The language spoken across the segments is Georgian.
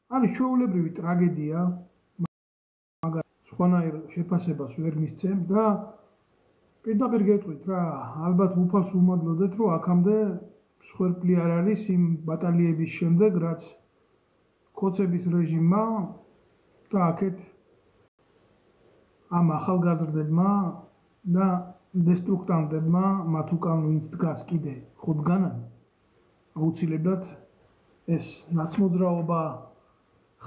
არის ჩვეულებრივი ტრაგედია, მაგრამ სხვანაირ შეფასებას ვერ მისცემ და პირდაპირ გეტყვით რა, ალბათ უფალს უმადლოდეთ, რომ აქამდე მსხვერპლი არ არის იმ ბატალიების შემდეგ, რაც კოცების რეჟიმმა და აქეთ ამ ახალგაზრდებმა და დესტრუქტანტებმა მათ უკან ვინც დგას კიდე ხუთგანანი აუცილებლად ეს ნაცმოძრაობა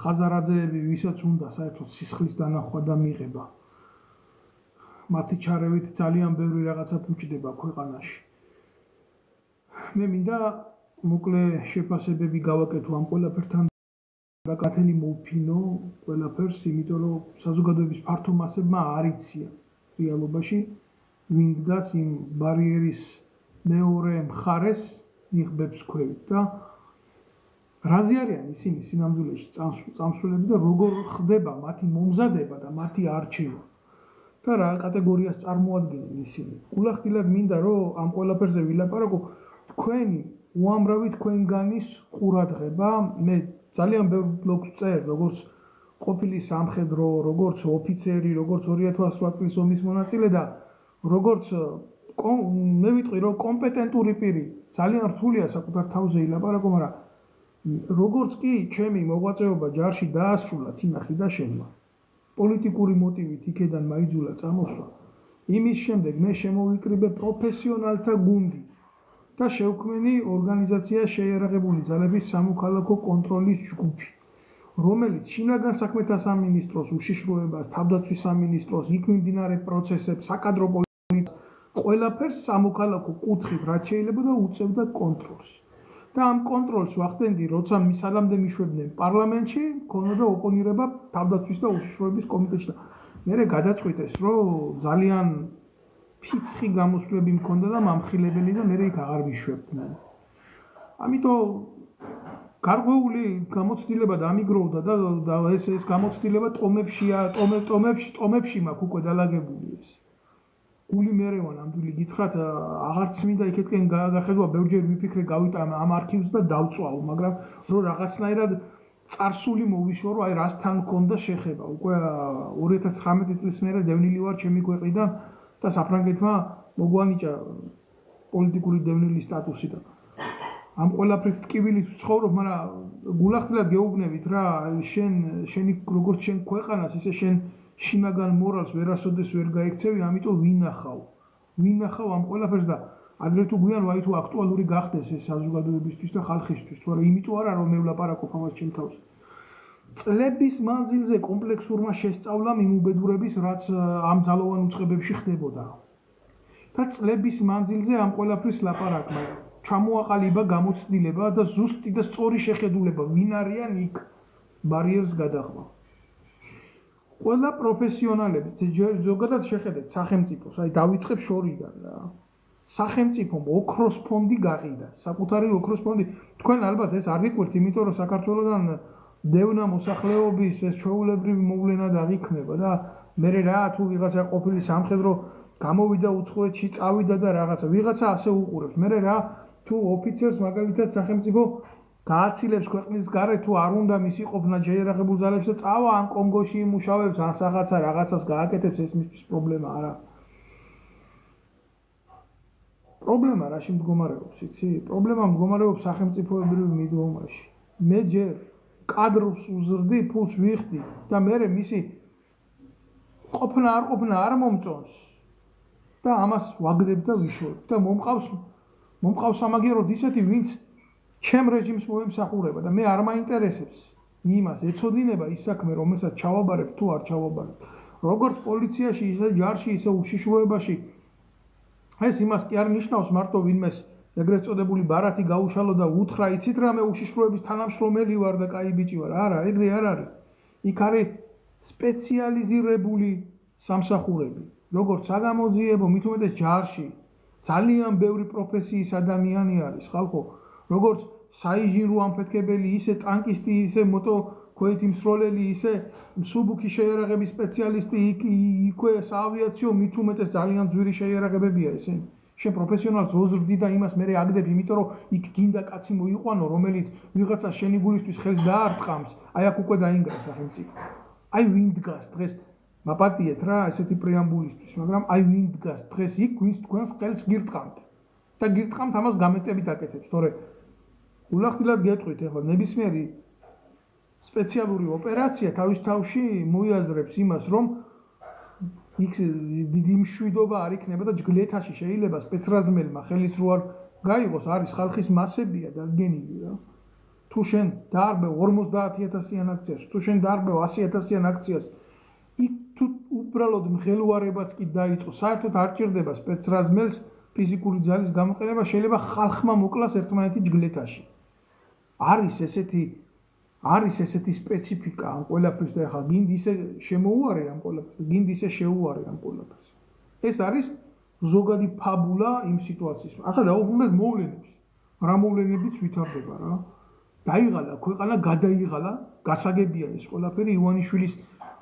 ხაზარაძეები ვისაც უნდა საერთოდ სისხლის დანახვა და მიღება მათი ჩარევით ძალიან ბევრი რაღაცა ფუჭდება ქვეყანაში მე მინდა მოკლე შეფასებები გავაკეთო ამ ყველაფერთან და კათელი მოვფინო ყველაფერს იმიტომ რომ საზოგადოების ფართო მასებმა არ იციან რეალობაში ვინ დგას იმ ბარიერის მეორე მხარეს იღბებს ქვევით და რაზე არიან ისინი სინამდვილეში წამსვლელები და როგორ ხდება მათი მომზადება და მათი არჩევა და რა კატეგორიას წარმოადგენენ ისინი. გულახდილად მინდა რომ ამ ყველაფერზე ვილაპარაკო თქვენი უამრავი თქვენგანის ყურადღება მე ძალიან ბევრ ბლოგს წერ როგორც ყოფილი სამხედრო, როგორც ოფიცერი, როგორც 2008 წლის ომის მონაწილე და როგორც მე ვიტყვი რომ კომპეტენტური პირი ძალიან რთულია საკუთარ თავზე ილაპარაკო, მაგრამ როგორც კი ჩემი მოღვაწეობა ჯარში დაასრულა თინახი და შენმა პოლიტიკური მოტივით იქედან მაიძულა წამოსვლა იმის შემდეგ მე შემოვიკრიბე პროფესიონალთა გუნდი და შევქმნი ორგანიზაცია შეიარაღებული ძალების სამოქალაქო კონტროლის ჯგუფი რომელიც შინაგან საქმეთა სამინისტროს უშიშროებას თავდაცვის სამინისტროს იქ მიმდინარე პროცესებს საკადრო პოლიციას ყველაფერს სამოქალაქო კუთხით რაც შეიძლება და უწევდა კონტროლს და ამ კონტროლს ვახდენდი, როცა მისალამდე მიშვებდნენ პარლამენტში, ქონოდა ოპონირება თავდაცვის და უშიშროების კომიტეტში და მე გადაწყვიტეს, რომ ძალიან ფიცხი გამოსვლები მქონდა და მამხილებელი და მე იქ აღარ მიშვებდნენ. ამიტომ გარღვეული გამოცდილება დამიგროვდა და ეს გამოცდილება ტომებში მაქვს უკვე დალაგებული ეს. გული მერევა ნამდვილი გითხრათ აღარც მინდა იქეთკენ გახედვა ბევრჯერ ვიფიქრე გავიტან ამ არქივს და დავწვალ მაგრამ რომ რაღაცნაირად წარსული მოვიშო რომ აი რასთან მქონდა შეხება უკვე 2019 წლის მერე დევნილი ვარ ჩემი ქვეყნიდან და საფრანგეთმა მოგვანიჭა პოლიტიკური დევნილის სტატუსი და ამ ყველაფრის ტკივილით ვცხოვრობ მაგრამ გულახდილად გეუბნებით რა შენი როგორც შენ ქვეყანას ისე შენ შინაგან მორალს ვერასოდეს ვერ გაიქცევი, ამიტომ ვინახავ ამ ყველაფერს და ადრე თუ გვიან ვაი თუ აქტუალური გახდეს ეს საზოგადოებისთვის და ხალხისთვის, თორე იმიტომ არა რომ მე ვლაპარაკობ ამას ჩემ თავს. წლების მანძილზე კომპლექსურმა შესწავლამ იმ უბედურების, რაც ამ ძალოვან უწყებებში ხდებოდა. და წლების მანძილზე ამ ყველაფრის ლაპარაკმა ჩამოაყალიბა გამოცდილება და ზუსტი და სწორი შეხედულება, ვინ არიან იქ ბარიერს გადახმა. ყველა პროფესიონალები ზოგადად შეხედეთ სახელმწიფოს, აი დავიწყებ შორიდან რა. სახელმწიფომ ოქროს ფონდი გაყიდა, საკუთარი ოქროს ფონდი. თქვენ ალბათ ეს არ გიყვირთ, იმიტომ რომ საქართველოსთან დევნა მოსახლეობის ეს ჩვეულებრივი მოვლენა დაგიქმნება და მე რა თუ ვიღაცა ყოფილი სამხედრო გამოვიდა უცხოეთში, წავიდა და რაღაცა, ვიღაცა ასე უყურებს. მე რა თუ ოფიცერს მაგალითად სახელმწიფო გააცილებს ქვეყნის გარეთ თუ არ უნდა მისი ყოფნა შეიარაღებულ ძალებში და წავა ან კონგოში იმუშავებს ან რაღაცა რაღაცას გააკეთებს ეს მისთვის პრობლემა არა. პრობლემა რაში მდგომარეობს, იცი? პრობლემა მდგომარეობს სახელმწიფოებრივ მიდგომაში. მე ჯერ კადრს უზრდი, ფულს ვიხდი და მე მისი ყოფნა არ მომწონს და ამას ვაგდებ და ვიშორებ და მომყავს სამაგიეროდ ისეთი ვინც ჩემ რეჟიმს მოემსახურება და მე არ მაინტერესებს იმას ეცოდინება ის საქმე რომელსაც ჩავაბარებ თუ არ ჩავაბარებ როგორც პოლიციაში ისე ჯარში ისე უშიშროებაში ეს იმას კი არ ნიშნავს მარტო ვინმეს ეგრეთ წოდებული ბარათი გაუშალო და უთხრა იცით რა მე უშიშროების თანამშრომელი ვარ და კაი ბიჭი ვარ არა ეგრე არ არის იქ არის სპეციალიზირებული სამსახურები როგორც საგამოძიებო მით უმეტეს ჯარში ძალიან ბევრი პროფესიის ადამიანი არის ხალხო როგორც საინჟინრო ამფეთქებელი, ისე ტანკისტი, ისე მოტო ქვეითი მსროლელი, ისე მსუბუქი შეიარაღების სპეციალისტი, იქვე საავიაციო მით უმეტეს ძალიან ძვირი შეიარაღებებია ესენი. შენ პროფესიონალს როზრდი და იმას მე აგდებ, იმიტომ რომ იქ გინდა კაცი მოიყვანო, რომელიც ვიღაცა შენი გულისთვის ხელს დაარტყამს, აი აქ უკვე დაინგრა სახელმწიფო. აი ვინ დგას დღეს მაპატიეთ რა ესეთი პრეამბულისთვის, მაგრამ აი ვინ დგას დღეს იქ, ვინც თქვენს ხელს გირტყამთ. და გირტყამთ ამას გამეტებით აკეთებს, თორე ულახდილად გეტყვით, ეხლა ნებისმიერი სპეციალური ოპერაცია თავის თავში მოიაზრებს იმას, რომ იქ დიდი მშვიდობა არ იქნება და ჯგლეთაში შეიძლება სპეცრაზმელმა ხელიც რო არ გაიღოს, არის ხალხის მასებია დადგენილი რა. თუ შენ დაარბევ 50,000-იან აქციას, თუ შენ დაარბევ 100,000-იან აქციას, იქ თუ უბრალოდ მღელვარებაც კი დაიწყო, საერთოდ არ ჭირდება სპეცრაზმელს ფიზიკური ძალის გამოყენება, შეიძლება ხალხმა მოკლას ერთმანეთი ჯგლეთაში. არის ესეთი სპეციფიკა ამ ყველაფრის და ახლა გინდ ისე შემოუარე ამ ყველაფერს, გინდ ისე შეუარე ამ ყველაფერს. ეს არის ზოგადი ფაბულა იმ სიტუაციის. ახლა დაუბრუნდეთ მოვლენებს. რა მოვლენებიც ვითარდება რა. დაიღალა ქვეყანა, გადაიღალა, გასაგებია ეს ყველაფერი ივანიშვილის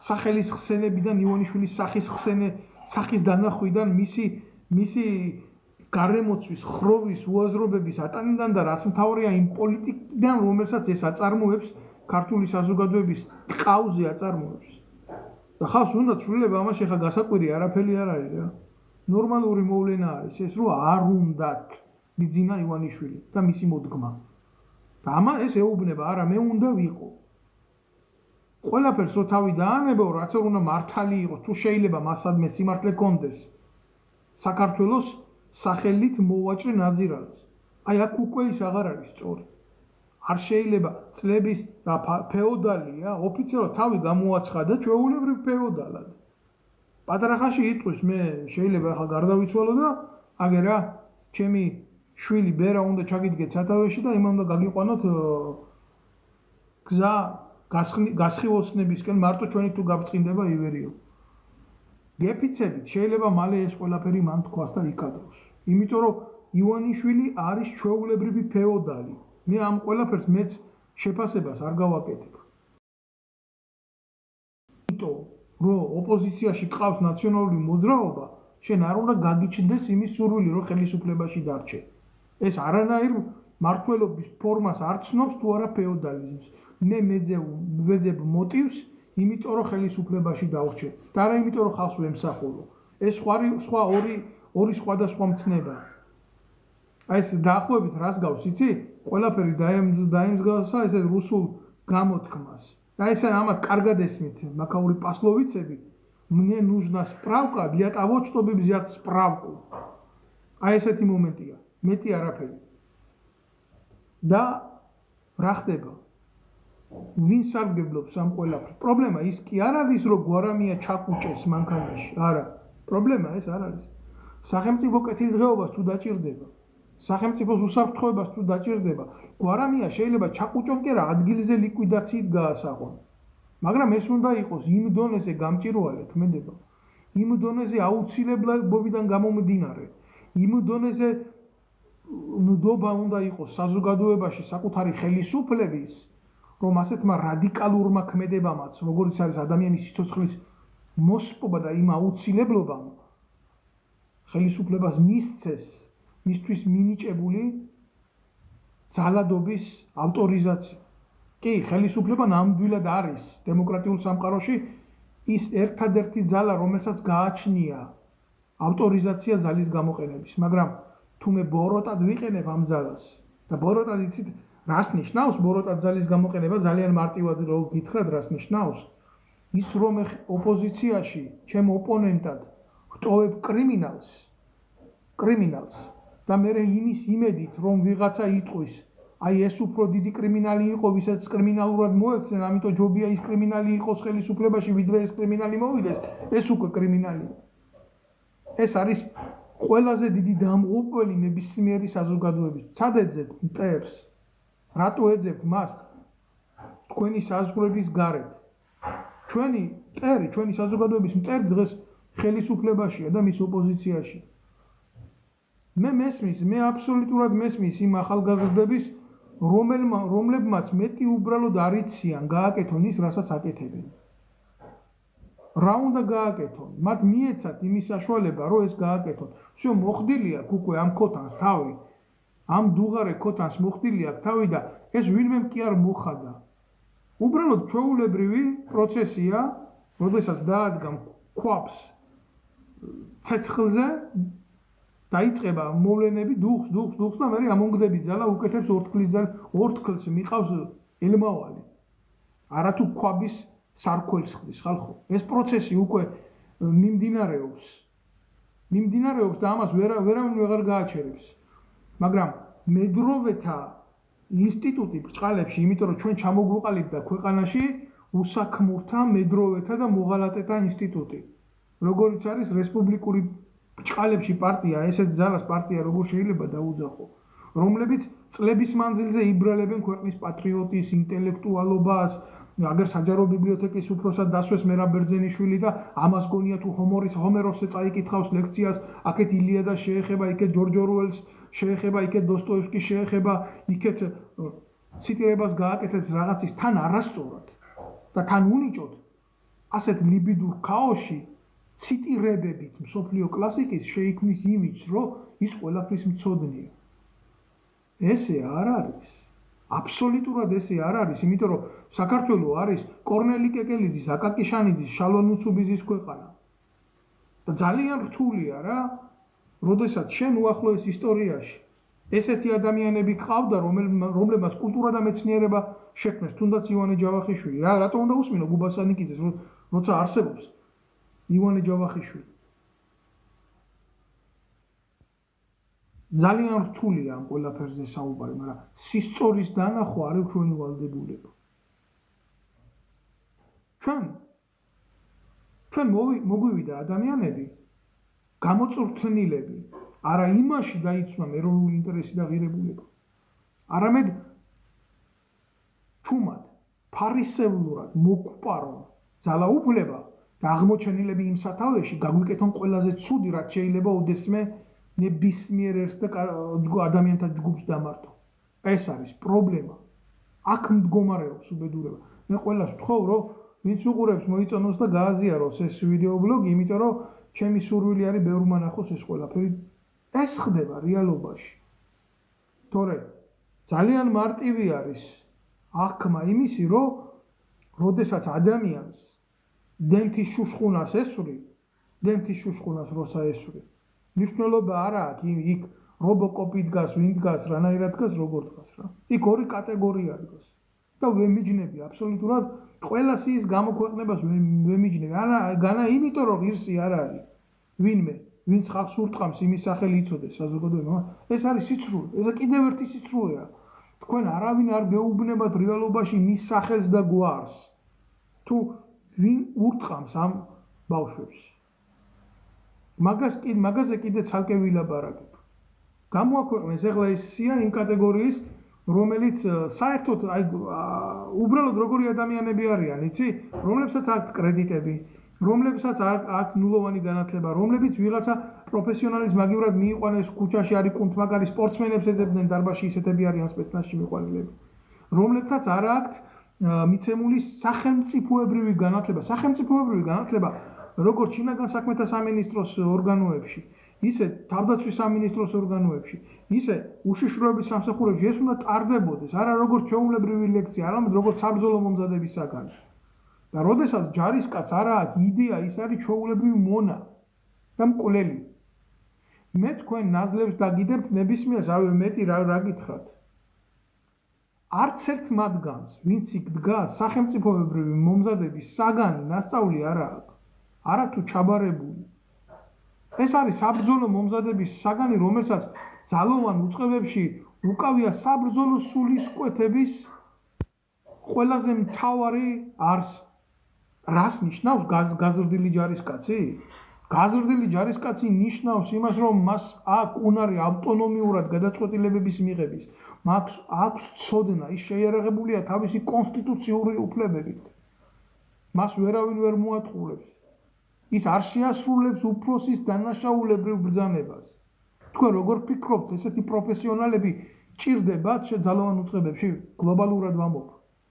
სახელის ხსენებიდან, ივანიშვილის სახის დანახვიდან, მისი გარემოცვის, ხროვის, უაზრობების ატანიდან და რაც მთავარია იმ პოლიტიკიდან, რომელსაც ეს აწარმოებს ქართული საზოგადოების ტყავზე აწარმოებს. და ხალხს უნდა ცვლილება ამაში ხა გასაკვირი არაფერი არ არის რა. ნორმალური მოვლენა არის ეს, რომ არ უნდათ ბიძინა ივანიშვილი და მისი მოდგმა. და ეს ეუბნება, არა მე უნდა ვიყო. ყველაფერს რო თავი დაანებო, რაც არ უნდა მართალი იყოს, თუ შეიძლება მასადმე სიმართლე კონდეს. საქართველოს სახელით მოვაჭრე ნაძირალს. აი აქ უკვე ის აღარ არის სწორი. არ შეიძლება წლების და ფეოდალია, ოფიციალურად თავი გამოაცხადა ჩვეულებრივ ფეოდალად. პატარა ხანში იტყვის მე შეიძლება ახლა გარდავიცვალო და აგერა ჩემი შვილი ბერა უნდა ჩაგიდგეთ სათავეში და იმამ უნდა გაგიყვანოთ გზა გასხივოსნებისკენ მარტო ჩვენი თუ გაბწყინდება ივერიო. გეფიცებით შეიძლება მალე ეს ყველაფერი მან თქვას და იკადროს. იმიტომ რომ ივანიშვილი არის ჩვეულებრივი ფეოდალი. მე ამ ყველაფერს მეც შეფასებას არ გავაკეთებ. იმიტომ რომ ოპოზიციაში ყავს ნაციონალური მოძრაობა, შენ არ უნდა გაგიჩნდეს იმის სურვილი, რომ ხელისუფლებაში დარჩე. ეს არანაირ მართლობის ფორმას არ ცნობს თუ არა ფეოდალიზმს. მე ვეძებ მოტივს, იმიტომ რომ ხელისუფლებაში დავრჩე და არა იმიტომ რომ ხალხს ვემსახურო. ეს სხვა ორი სხვადასხვა მცნება. აი ეს დაახლოებით რას გავს, იცი? ყველაფერი დაემსგავსა ესე რუსულ გამოთქმას. და ესე ამათ კარგად ესმით, მაკაური პასლოვიცები, мне нужна справка для того, чтобы взять справку. აი ესეთი მომენტია, მეტი არაფერი. და რა ხდება? ვინ სარგებლობს ამ ყველაფერს? პრობლემა ის კი არ არის, რომ გვარამია ჩაკუჭეს მანქანაში. არა, პრობლემა ეს არ არის. სახელმწიფო კეთილდღეობას თუ დაჭირდება, სახელმწიფოს უსაფრთხოებას თუ დაჭირდება, გვარამია შეიძლება ჩაკუჭონ კი რა, ადგილზე ლიკვიდაციით გაასაღონ. მაგრამ ეს უნდა იყოს იმ დონეზე გამჭირვალე, თმედება. იმ დონეზე აუცილებლობიდან გამომდინარე, იმ დონეზე ნდობა უნდა იყოს საზოგადოებაში საკუთარი ხელისუფლების, რომ ასეთმა რადიკალურმა ქმედებამაც, როგორც არის ადამიანის სიცოცხლის მოსპობა და იმ აუცილებლობამ ხელისუფლებას მისცეს მისთვის მინიჭებული ძალადობის ავტორიზაცია. კი, ხელისუფლება ნამდვილად არის დემოკრატიულ სამყაროში ის ერთადერთი ძალა, რომელსაც გააჩნია ავტორიზაცია ძალის გამოყენების, მაგრამ თუ მე ბოროტად ვიყენებ ამ ძალას და ბოროტად იცით რას ნიშნავს ბოროტად ძალის გამოყენება, ძალიან მარტივად რო გითხრათ რას ნიშნავს? ის რომ ოპოზიციაში ჩემ ოპონენტად ვტოვებ კრიმინალს და მე იმის იმედით რომ ვიღაცა იტყვის, აი ეს უფრო დიდი კრიმინალი იყო, ვისაც კრიმინალურად მოექცნენ, ამიტომ ჯობია ის კრიმინალი იყოს ხელისუფლებაში, ვიდრე ეს კრიმინალი მოვიდეს, ეს უკვე კრიმინალია. ეს არის ყველაზე დიდი დამღუპველი ნებისმიერი საზოგადოების. ცად ეძებთ მტერს? რატო ეძებთ მას თქვენი საზღვრების გარეთ? ჩვენი საზოგადოების მტერი დღეს ხელისუფლებაშია და მის ოპოზიციაში. მე აბსოლუტურად მესმის იმ ახალგაზრდების, რომლებმაც მეტი უბრალოდ არ იციან გააკეთონ ის, რასაც აკეთებენ. რა უნდა გააკეთონ? მათ მიეცათ იმის საშუალება, რომ ეს გააკეთონ. всё მოხდილი აქვს უკვე ამ ქოთანს თავი. ამ დუღარე ქოთანს მოხდილი აქვს თავი და ეს ვინმემ კი არ მოხადა. უბრალოდ ჩვეულებრივი პროცესია, როდესაც დაადგა ქვაფს ცეცხლზე, დაიწყება მოვლენები, დუხს და მე ამონგდები ძალა უკეთებს ორთქლს მიყავს ელმავალი. არათუ ქვაბის სარქველს ხდის ხალხო. ეს პროცესი უკვე მიმდინარეობს და ამას ვერავინ ვეღარ გააჩერებს. მაგრამ მედროვეთა ინსტიტუტი ბრჭყალებში, იმიტომ რომ ჩვენ ჩამოგვიყალიბდა ქვეყანაში უსაქმურთა, მედროვეთა და მოღალატეთა ინსტიტუტი. როგორიც არის რესპუბლიკური ბრჭყალებში პარტია, ესეთ ძალას პარტია როგორ შეიძლება დაუძახო, რომლებიც წლების მანძილზე იბრალებენ ქვეყნის პატრიოტის, ინტელექტუალობას, აგერ საჯარო ბიბლიოთეკის უფროსად დასვეს მერაბ ბერძენიშვილი და ამას გონია თუ ჰომეროსზე წაიკითხავს ლექციას, აქეთ ილიადას შეეხება, იქეთ ჯორჯ ორუელს შეეხება, იქეთ დოსტოევსკის შეეხება, იქეთ ციტირებას გააკეთებს რაღაცის თან არასწორად და თან უნიჭოდ, ასეთ ლიბიდურ ქაოსში ციტირებებით მსოფლიო კლასიკის შეიქმნის იმიჯს, რომ ის ყველაფრის მცოდნეა. ესე არ არის. აბსოლუტურად ესე არ არის, იმიტომ რომ საქართველო არის კორნელი კეკელიძის, აკაკი შანიძის, შალვა ნუცუბიძის ქვეყანა. და ძალიან რთულია რა, როდესაც შენ უახლოეს ისტორიაში ესეთი ადამიანები ყავდა, რომლებმაც კულტურა და მეცნიერება შექმნეს, თუნდაც ივანე ჯავახიშვილი. რატო უნდა უსმინო გუბასა ნიკიძეს, როცა არსებობს ივანე ჯავახიშვილი. ძალიან რთულია ამ ყველაფერზე საუბარი, მაგრამ სისწორის დანახვა არის ჩვენი ვალდებულება. ჩვენ მოგვივიდა ადამიანები, გამოწვრთნილები, არა იმაში დაიცვა ეროვნული ინტერესი და ღირებულება, არამედ ჩუმად, ფარისევლურად მოგვპარვა ძალაუფლება და აღმოჩენილები იმ სათავეში გაგვიკეთონ ყველაზე ცუდი, რაც შეიძლება ოდესმე ნებისმიერ ერთს და ადამიანთა ჯგუფს დამართო. ეს არის პრობლემა. აქ მდგომარეობს უბედურება. მე ყველას ვთხოვ, რომ ვინც უყურებს მოიწონოს და გააზიაროს ეს ვიდეო ბლოგი, იმიტომ რომ ჩემი სურვილი არის ბევრმა ნახოს ეს ყველაფერი. ეს ხდება რეალობაში. თორე ძალიან მარტივი არის აღქმა იმისი, რომ როდესაც ადამიანს დემთის შუშხუნას ესვრი, დემთის შუშხუნას როცა ესვრი, მნიშვნელობა არა აქვს იქ რობოკოპი დგას, ვინ დგას, რანაირად დგას, როგორ დგას რა. იქ ორი კატეგორია დგას. და ვემიჯნები აბსოლუტურად ყველას ის გამოქვეყნებას ვემიჯნები. განა იმიტომ რომ ღირსი არ არის. ვინმე, ვინც ხალხს ურტყამს იმის სახელი იცოდეს საზოგადოება. ეს არის სიცრუე. ეს კიდევ ერთი სიცრუეა. თქვენ არავინ არ გეუბნებათ რეალობაში მის სახელს და გვარს. თუ ვინ ურტყამს ამ ბავშვებს. მაგაზე კიდე ცალკე ვილაპარაკებ. გამოაქვეყნეს ახლა ეს სია იმ კატეგორიის, რომელიც საერთოდ უბრალოდ როგორი ადამიანები არიან, იცი? რომლებსაც აქვთ კრედიტები, რომლებსაც აქვთ ნულოვანი განათლება, რომლებიც ვიღაცა პროფესიონალის მაგივრად მიიყვანეს ქუჩაში არის კუნთმაგარი სპორტსმენებს ეძებდნენ დარბაზში, ისეთები არიან სპეცნაზში მიყვანილები. რომლებსაც არ აქვთ მიცემული სახელმწიფოებრივი განათლება. სახელმწიფოებრივი განათლება როგორც შინაგან საქმეთა სამინისტროს ორგანოებში, ისე თავდაცვის სამინისტროს ორგანოებში, ისე უშიშროების სამსახურებში ეს უნდა ტარდებოდეს, არა როგორც ჩვეულებრივი ლექცია, არამედ როგორც საბრძოლო მომზადების საგანი. და როდესაც ჯარისკაცს არა აქვს იდეა, ის არის ჩვეულებრივი მონა და მკვლელი. მე თქვენ ნაზლებს დაგიდებთ ნებისმიერს, ავე მეტი რა გითხრათ. არც ერთ მათგანს, ვინც იქ დგას, სახელმწიფოებრივი მომზადების საგანი, ნასწავლი არ აქვს. არათუ ჩაბარებული. ეს არის საბრძოლო მომზადების საგანი, რომელსაც ძალოვან უწყებებში უკავია საბრძოლო სულისკვეთების ყველაზე მთავარი არს. რას ნიშნავს გაზრდილი ჯარისკაცი? გაზრდილი ჯარისკაცი ნიშნავს იმას, რომ მას აქვს უნარი ავტონომიურად გადაწყვეტილებების მიღების. აქვს ცოდნა, ის შეიარაღებულია თავისი კონსტიტუციური უფლებებით. მას ვერავინ ვერ მოატყუებს. ის არ შეასრულებს უფროსის დანაშაულებრივ ბრძანებას. თქვენ როგორ ფიქრობთ, ესეთი პროფესიონალები ჭირდებათ ძალოვან უწყებებში? გლობალურად ვამბობ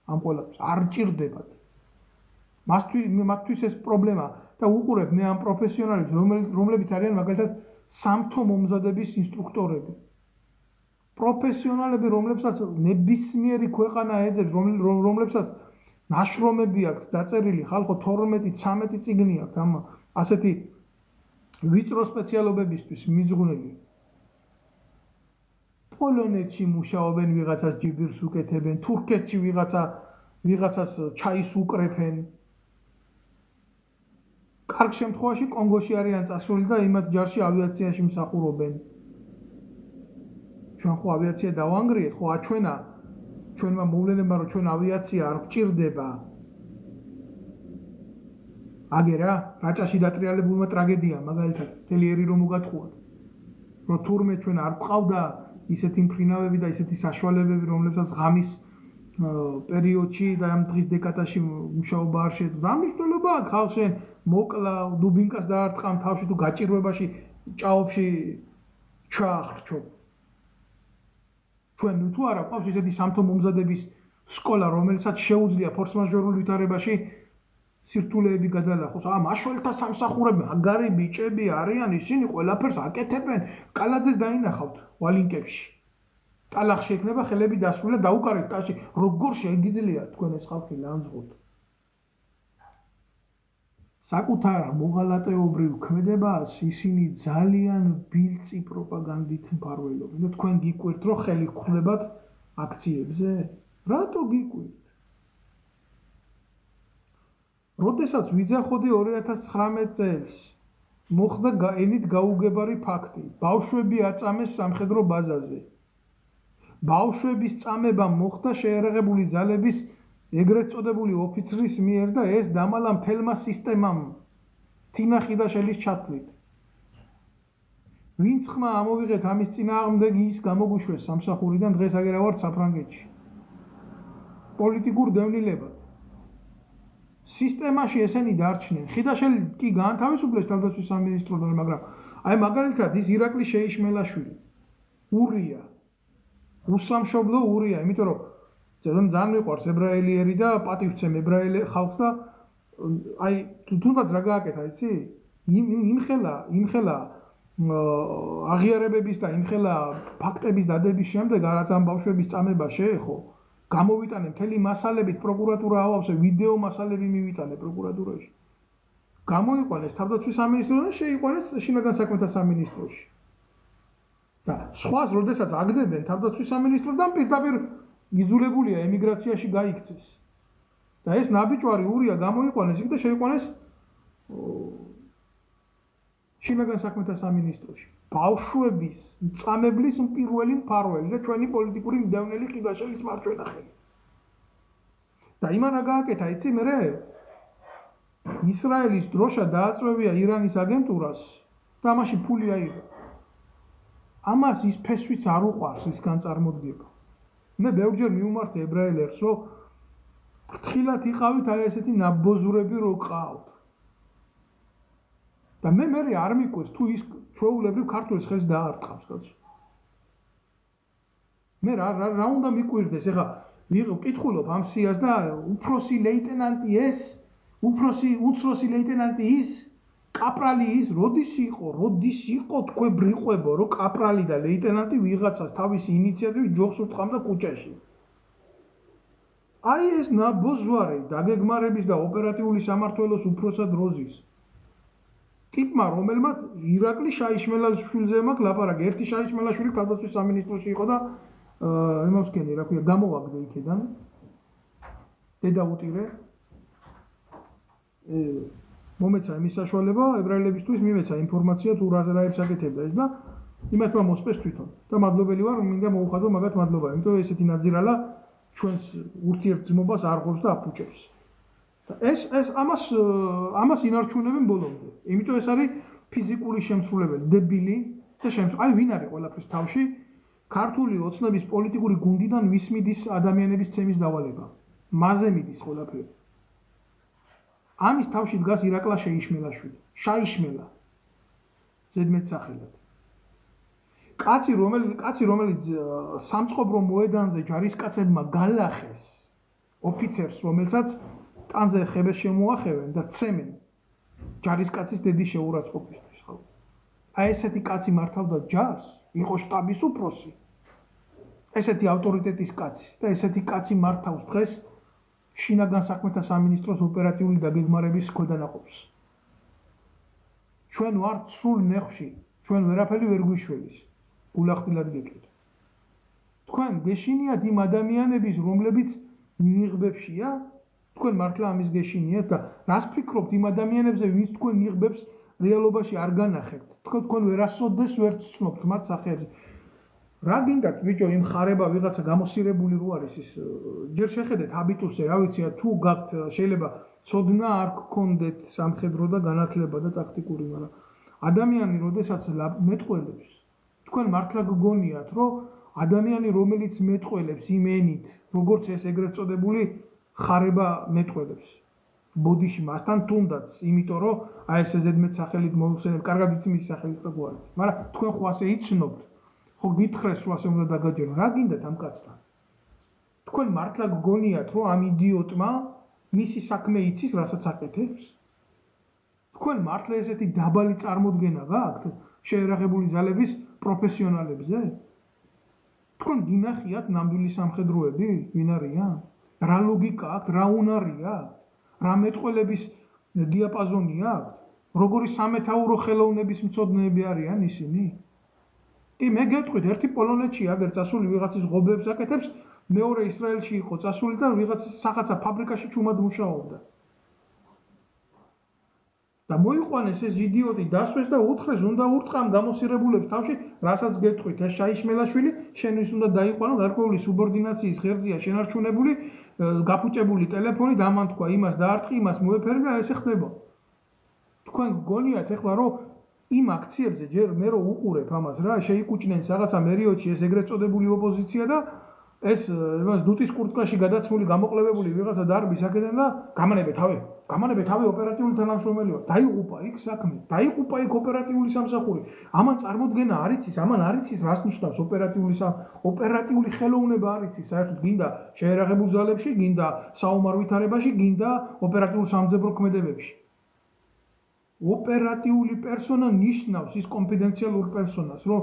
ამ ყველაფერს. არ ჭირდებათ. მათთვის ეს პრობლემა და უყურებ მე ამ პროფესიონალებს, რომლებიც არიან მაგალითად სამთო მომზადების ინსტრუქტორები. პროფესიონალები, რომლებსაც ნებისმიერი ქვეყანა ეძებს, რომლებსაც ნაშრომები აქვს დაწერილი, ხალხო 12-13 წიგნი აქვს ამ ასეთი ვიწრო სპეციალობებისთვის მიძღვნილი. პოლონეთში მუშაობენ, ვიღაცას ჯიბირს უკეთებენ, თურქეთში ვიღაცას ჩაის უკრეფენ. კარგ შემთხვევაში კონგოში არიან წასული და იმათ ჯარში ავიაციაში მსახურობენ. ჩვენ ხო ავიაცია დავანგრიეთ, ხო ჩვენმა მოვლენებმა რომ ჩვენ ავიაცია არ გვჭირდება. აგერა რაჭაში დატრიალებულმა ტრაგედია მაგალითად თელიერი რომ უგათხოვოთ. რომ თურმე ჩვენ არ გვყავდა ისეთი მფრინავები და ისეთი საშუალებები, რომლებსაც ღამის პერიოდში და ამ დღის დეკადაში მუშაობა არ შეეძლო. რა მნიშვნელობა აქვს ხალხში მოკლა, დუბინკას დაარტყამ თავში თუ გაჭირვებაში ჭაობში ჩაახრჩო. ჩვენ თუ არა გვყავს ისეთი სამთო მომზადების სკოლა, რომელსაც შეუძლია ფორსმაჟორულ ვითარებაში სირთულეები გადალახოს. მაშველთა სამსახურები, მაგარი ბიჭები არიან, ისინი ყველაფერს აკეთებენ. კალაძეს დაინახავთ ვალინკებში. ტალახში ექნება ხელები დასრულდა დაუკარეთ ტაში. როგორ შეგიძლიათ თქვენ ეს ხალხი ლანძღოთ? საკუთარ მოღალატეობრივ ქმედებას ისინი ძალიან ბილწი პროპაგანდით მფარველობენ. და თქვენ გიკვირთ, რომ ხელი გხვდებათ აქციებზე? რატო გიკვირთ? როდესაც ვიძახოდი 2019 წელს, მოხდა ენით გაუგებარი ფაქტი. ბავშვები აწამეს სამხედრო ბაზაზე. ბავშვების წამება მოხდა შეერაღებული ძალების ეგრეთ წოდებული ოფიცრის მიერ და ეს დამალა მთელმა სისტემამ თინა ხიდაშელის ჩათვლით. ვინც ხმა ამოვიღეთ ამის წინააღმდეგ ის გამოგვიშვეს სამსახურიდან, დღეს აგერა ვართ საფრანგეთში. პოლიტიკურ დევნილებად. სისტემაში ესენი დარჩნენ. ხიდაშელი კი გაანთავისუფლეს თავდაცვის სამინისტროდან, მაგრამ აი მაგალითად ის ირაკლი შეიშმელაშვილი ურია უსამშობლო ურია, იმიტომ რომ ძალიან მიყვარს ებრაელიერი და პატივცემ ებრაელ ხალხს და აი თუნდაც რა გააკეთა, იცი? იმხელა აღიარებების და იმხელა ფაქტების დადების შემდეგ რაც ამ ბავშვების წამება შეეხო, გამოვიტანე მთელი მასალებით პროკურატურა ავავსე, ვიდეო მასალები მივიტანე პროკურატურაში. გამოიყვანეს თავდაცვის სამინისტროდან, შეიყვანეს შინაგან საქმეთა სამინისტროში. და სხვას როდესაც აგდებენ თავდაცვის სამინისტროდან, პირდაპირ იძულებულია ემიგრაციაში გაიქცეს. და ეს ნაბიჯვარი ურია გამოიყვანეს იქ და შეიყვანეს შინაგან საქმეთა სამინისტროში. ბავშვების მწამებლის პირველი მფარველი და ჩვენი პოლიტიკური მდევნელი ხიდაშელის მარჯვენა ხელი. და იმან რა გააკეთა, იცი მერე? ისრაელის დროშა დააწვევია ირანის აგენტურას და ამაში ფული აიღო. ამას ის ფესვიც არ უყვარს ის განწარმოდგება. მე ბევრჯერ მიუმართე ებრაელებს, რომ ფრთხილად იყავით აი ესეთი ნაბოზურები რო ყავთ. და მე არ მიკვეს თუ ის ჩვეულებრივ ქართულის ხელს დაარტყავს, კაცო. მე რა უნდა მიკვირდეს, ეხლა ვკითხულობ ამ სიას და უფროსი ლეიტენანტი ეს, უცროსი ლეიტენანტი ის, კაპრალი ის, როდის იყო თქვენ ბრიყვებო, რომ კაპრალი და ლეიტენანტი ვიღაცას თავისი ინიციატივით ჯოხს უთხრამდა ქუჩაში. აი ეს ნაბოზვარი დაგეგმარების და ოპერატიული სამმართველოს უფროსად როზის. ტიპმა, რომელმაც ირაკლი შაიშმელაშვილზე მაქვს ლაპარაკი. ერთი შაიშმელაშვილი თავდაცვის სამინისტროში იყო და იმავსკენი, რა ქვია, გამოვაგდე იქიდან. დედა უტირე. მომეცა იმის საშუალება ებრაელებისთვის მიმეცა ინფორმაცია თუ რაზეებს აკეთებდა ეს და იმათმა მოსწეს თვითონ. და მადლობელი ვარ, მინდა მოუხადო მაგათ მადლობა, იმიტომ რომ ესეთი ნაძირალა ჩვენს ურთიერთძმობას არ ყოფს და აფუჭებს. ეს ამას ინარჩუნებენ ბოლომდე. იმიტომ ეს არის ფიზიკური შემსრულებელი, დებილი და აი ვინ არის ყველაფრის თავში? ქართული ოცნების პოლიტიკური გუნდიდან ვის მიდის ადამიანების ცემის დავალება. მასზე მიდის ყველაფერი. ამის თავში დგას ირაკლა შეიშმელაშვილი. შაიშმელა. ზედმეტ სახელად. კაცი რომელიც სამწყობრო მოედანზე ჯარისკაცებმა გალახეს ოფიცერს, რომელსაც ტანზე ხებეს შემოახევენ და ცემენ ჯარისკაცის დედის შეურაცხყოფისთვის ხო. აი ესეთი კაცი მართავდა ჯარს, იყო შტაბის უფროსი. ესეთი ავტორიტეტის კაცი და ესეთი კაცი მართავს დღეს შინაგან საქმეთა სამინისტროს ოპერატიული დაგეგმარების ქვედანაყოფს. ჩვენ ვართ სრულ ნეხში, ჩვენ ვერაფერი ვერ გვიშველის. გულახდილად გეკეთ. თქვენ გეშინიათ იმ ადამიანების, რომლებიც ნიღბებშია, თქვენ მართლა ამის გეშინიათ და რას ფიქრობთ იმ ადამიანებზე, ვინც თქვენ ნიღბებს რეალობაში არ განახებთ. თქვენ ვერასოდეს ვერ ცნობთ მათ სახეებზე. რა გინდათ ბიჭო იმ ხარება ვიღაცა გამოსირებული რო არის ის ჯერ შეხედეთ ჰაბიტუსზე რა ვიცი თუ გაქვთ შეიძლება ცოდნა არ გქონდეთ სამხედრო და განათლება და ტაქტიკური მაგრამ ადამიანი როდესაც მეტყველებს თქვენ მართლა გგონიათ რომ ადამიანი რომელიც მეტყველებს იმ ენით როგორც ეს ეგრეთ წოდებული ხარება მეტყველებს ბოდიში მასთან თუნდაც იმიტომ რომ აი ეს ზედმეტ სახელით მოიხსენებ კარგად იცი მის სახელით რა გვარი მაგრამ თქვენ ხო ასე იცნობთ ხო გითხრეს რომ ასე უნდა დაგაჯერონ რა გინდათ ამ კაცთან თქვენ მართლა გგონიათ რომ ამ იდიოტმა მისი საქმე იცის რასაც აკეთებს თქვენ მართლა ესეთი დაბალი წარმოდგენა გაქვთ შეერაღებული ძალების პროფესიონალებზე თქვენ გინახიათ ნამდვილი სამხედროები ვინ არიან რა ლოგიკა აქვს რა უნარი აქვს რა მეტყველების დიაპაზონი აქვს როგორი სამეთაურო ხელოვნების მცოდნეები არიან ისინი კი მე გეტყვით ერთი პოლონეთში აგერ წასული ვიღაცის ღობებს აკეთებს მეორე ისრაელში იყო წასული და ვიღაცის სახაცა ფაბრიკაში ჩუმად მუშაობდა და მოიყვანეს ეს იდიოტი დასვეს და უთხრეს უნდა ურტყამ გამოსირებულებს თავში რასაც გეტყვით ეს შაიშმელაშვილი შენთვის უნდა დაიყვანო გარკვეული სუბორდინაციის ღერძია შენარჩუნებული გაფუჭებული ტელეფონი დამანთქვა იმას დაარტყი იმას მოეფერმე და ესე ხდება თქვენ გგონიათ ეხლა რომ იმ აქციებზე ჯერ მე რო უყურებ ამას რა შეიკუჭნენ რაღაცა მერიოდში ეს ეგრეთ წოდებული ოპოზიცია და ეს იმას დუტის კურტკაში გადაცმული გამოყლებებული ვიღაცა დარბის აქედან და გამანებე თავი ოპერატიული თანამშრომელი ვარ დაიღუპა იქ საქმე დაიღუპა იქ ოპერატიული სამსახური ამან წარმოდგენა არ იცის ამან არ იცის რას ნიშნავს ოპერატიული ხელოვნება არ იცის საერთოდ გინდა შეერაღებულ ძალებში გინდა საომარ ვითარებაში გინდა ოპერატიულ სამძებრო ქმედებებში ოპერატიული პერსონა ნიშნავს ის კონფიდენციალურ პერსონას რომ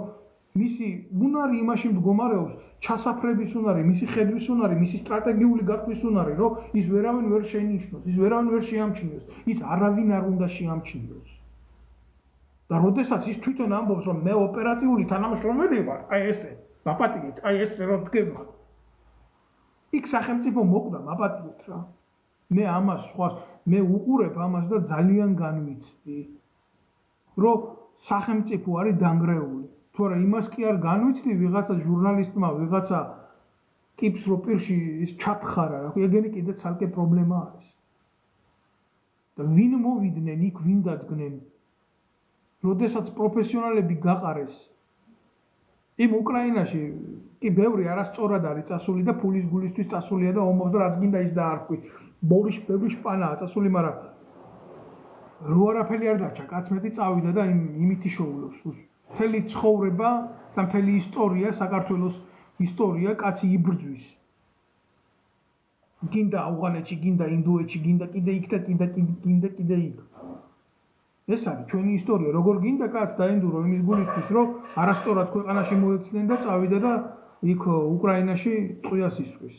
მისი უნარი იმაში მდგომარეობს ჩასაფრების უნარი მისი ხედვის უნარი მისი სტრატეგიული გათვლის უნარი რომ ის ვერავინ ვერ შეინიშნოს ის ვერავინ ვერ შეამჩნიოს ის არავინ არ უნდა შეამჩნიოს და როდესაც ის თვითონ ამბობს რომ მე ოპერატიული თანამშრომელი ვარ აი ესე მაპატიგეთ აი ესე რომ დგება იქ სახელმწიფო მოკვდა მაპატიგეთ რა მე ამას სხვა მე უყურებ ამას და ძალიან განვიცდი რომ სახელმწიფო არის დანგრეული თუ არა იმას კი არ განვიცდი ვიღაცა ჟურნალისტმა ვიღაცა ტიპს რო პირში ის ჩათხარა რა ეგენი კიდე ცალკე პრობლემა არის და ვინ მოვიდნენ იქ ვინ დადგნენ როდესაც პროფესიონალები გაყარეს იმ უკრაინაში კი ბევრი არასწორად არის წასული და ფულის გულისთვის წასულია და ომობს და რაც გინდა ის დაარქვი ბევრი შპანაა წასული მაგრამ რო არაფერი არ დაჭა კაცმეტი წავიდა და იმით იშოულობს მთელი ცხოვრება და მთელი ისტორია საქართველოს ისტორია კაცი იბრძვის გინდა ავღანეთში გინდა ინდოეთში გინდა კიდე იქ და კიდე იქ ეს არის ჩვენი ისტორია როგორ გინდა კაც დაენდურო იმის გულისთვის რომ არასწორად ქვეყანაში მოექცნენ და წავიდა და იქ უკრაინაში ტყვიას ისვრის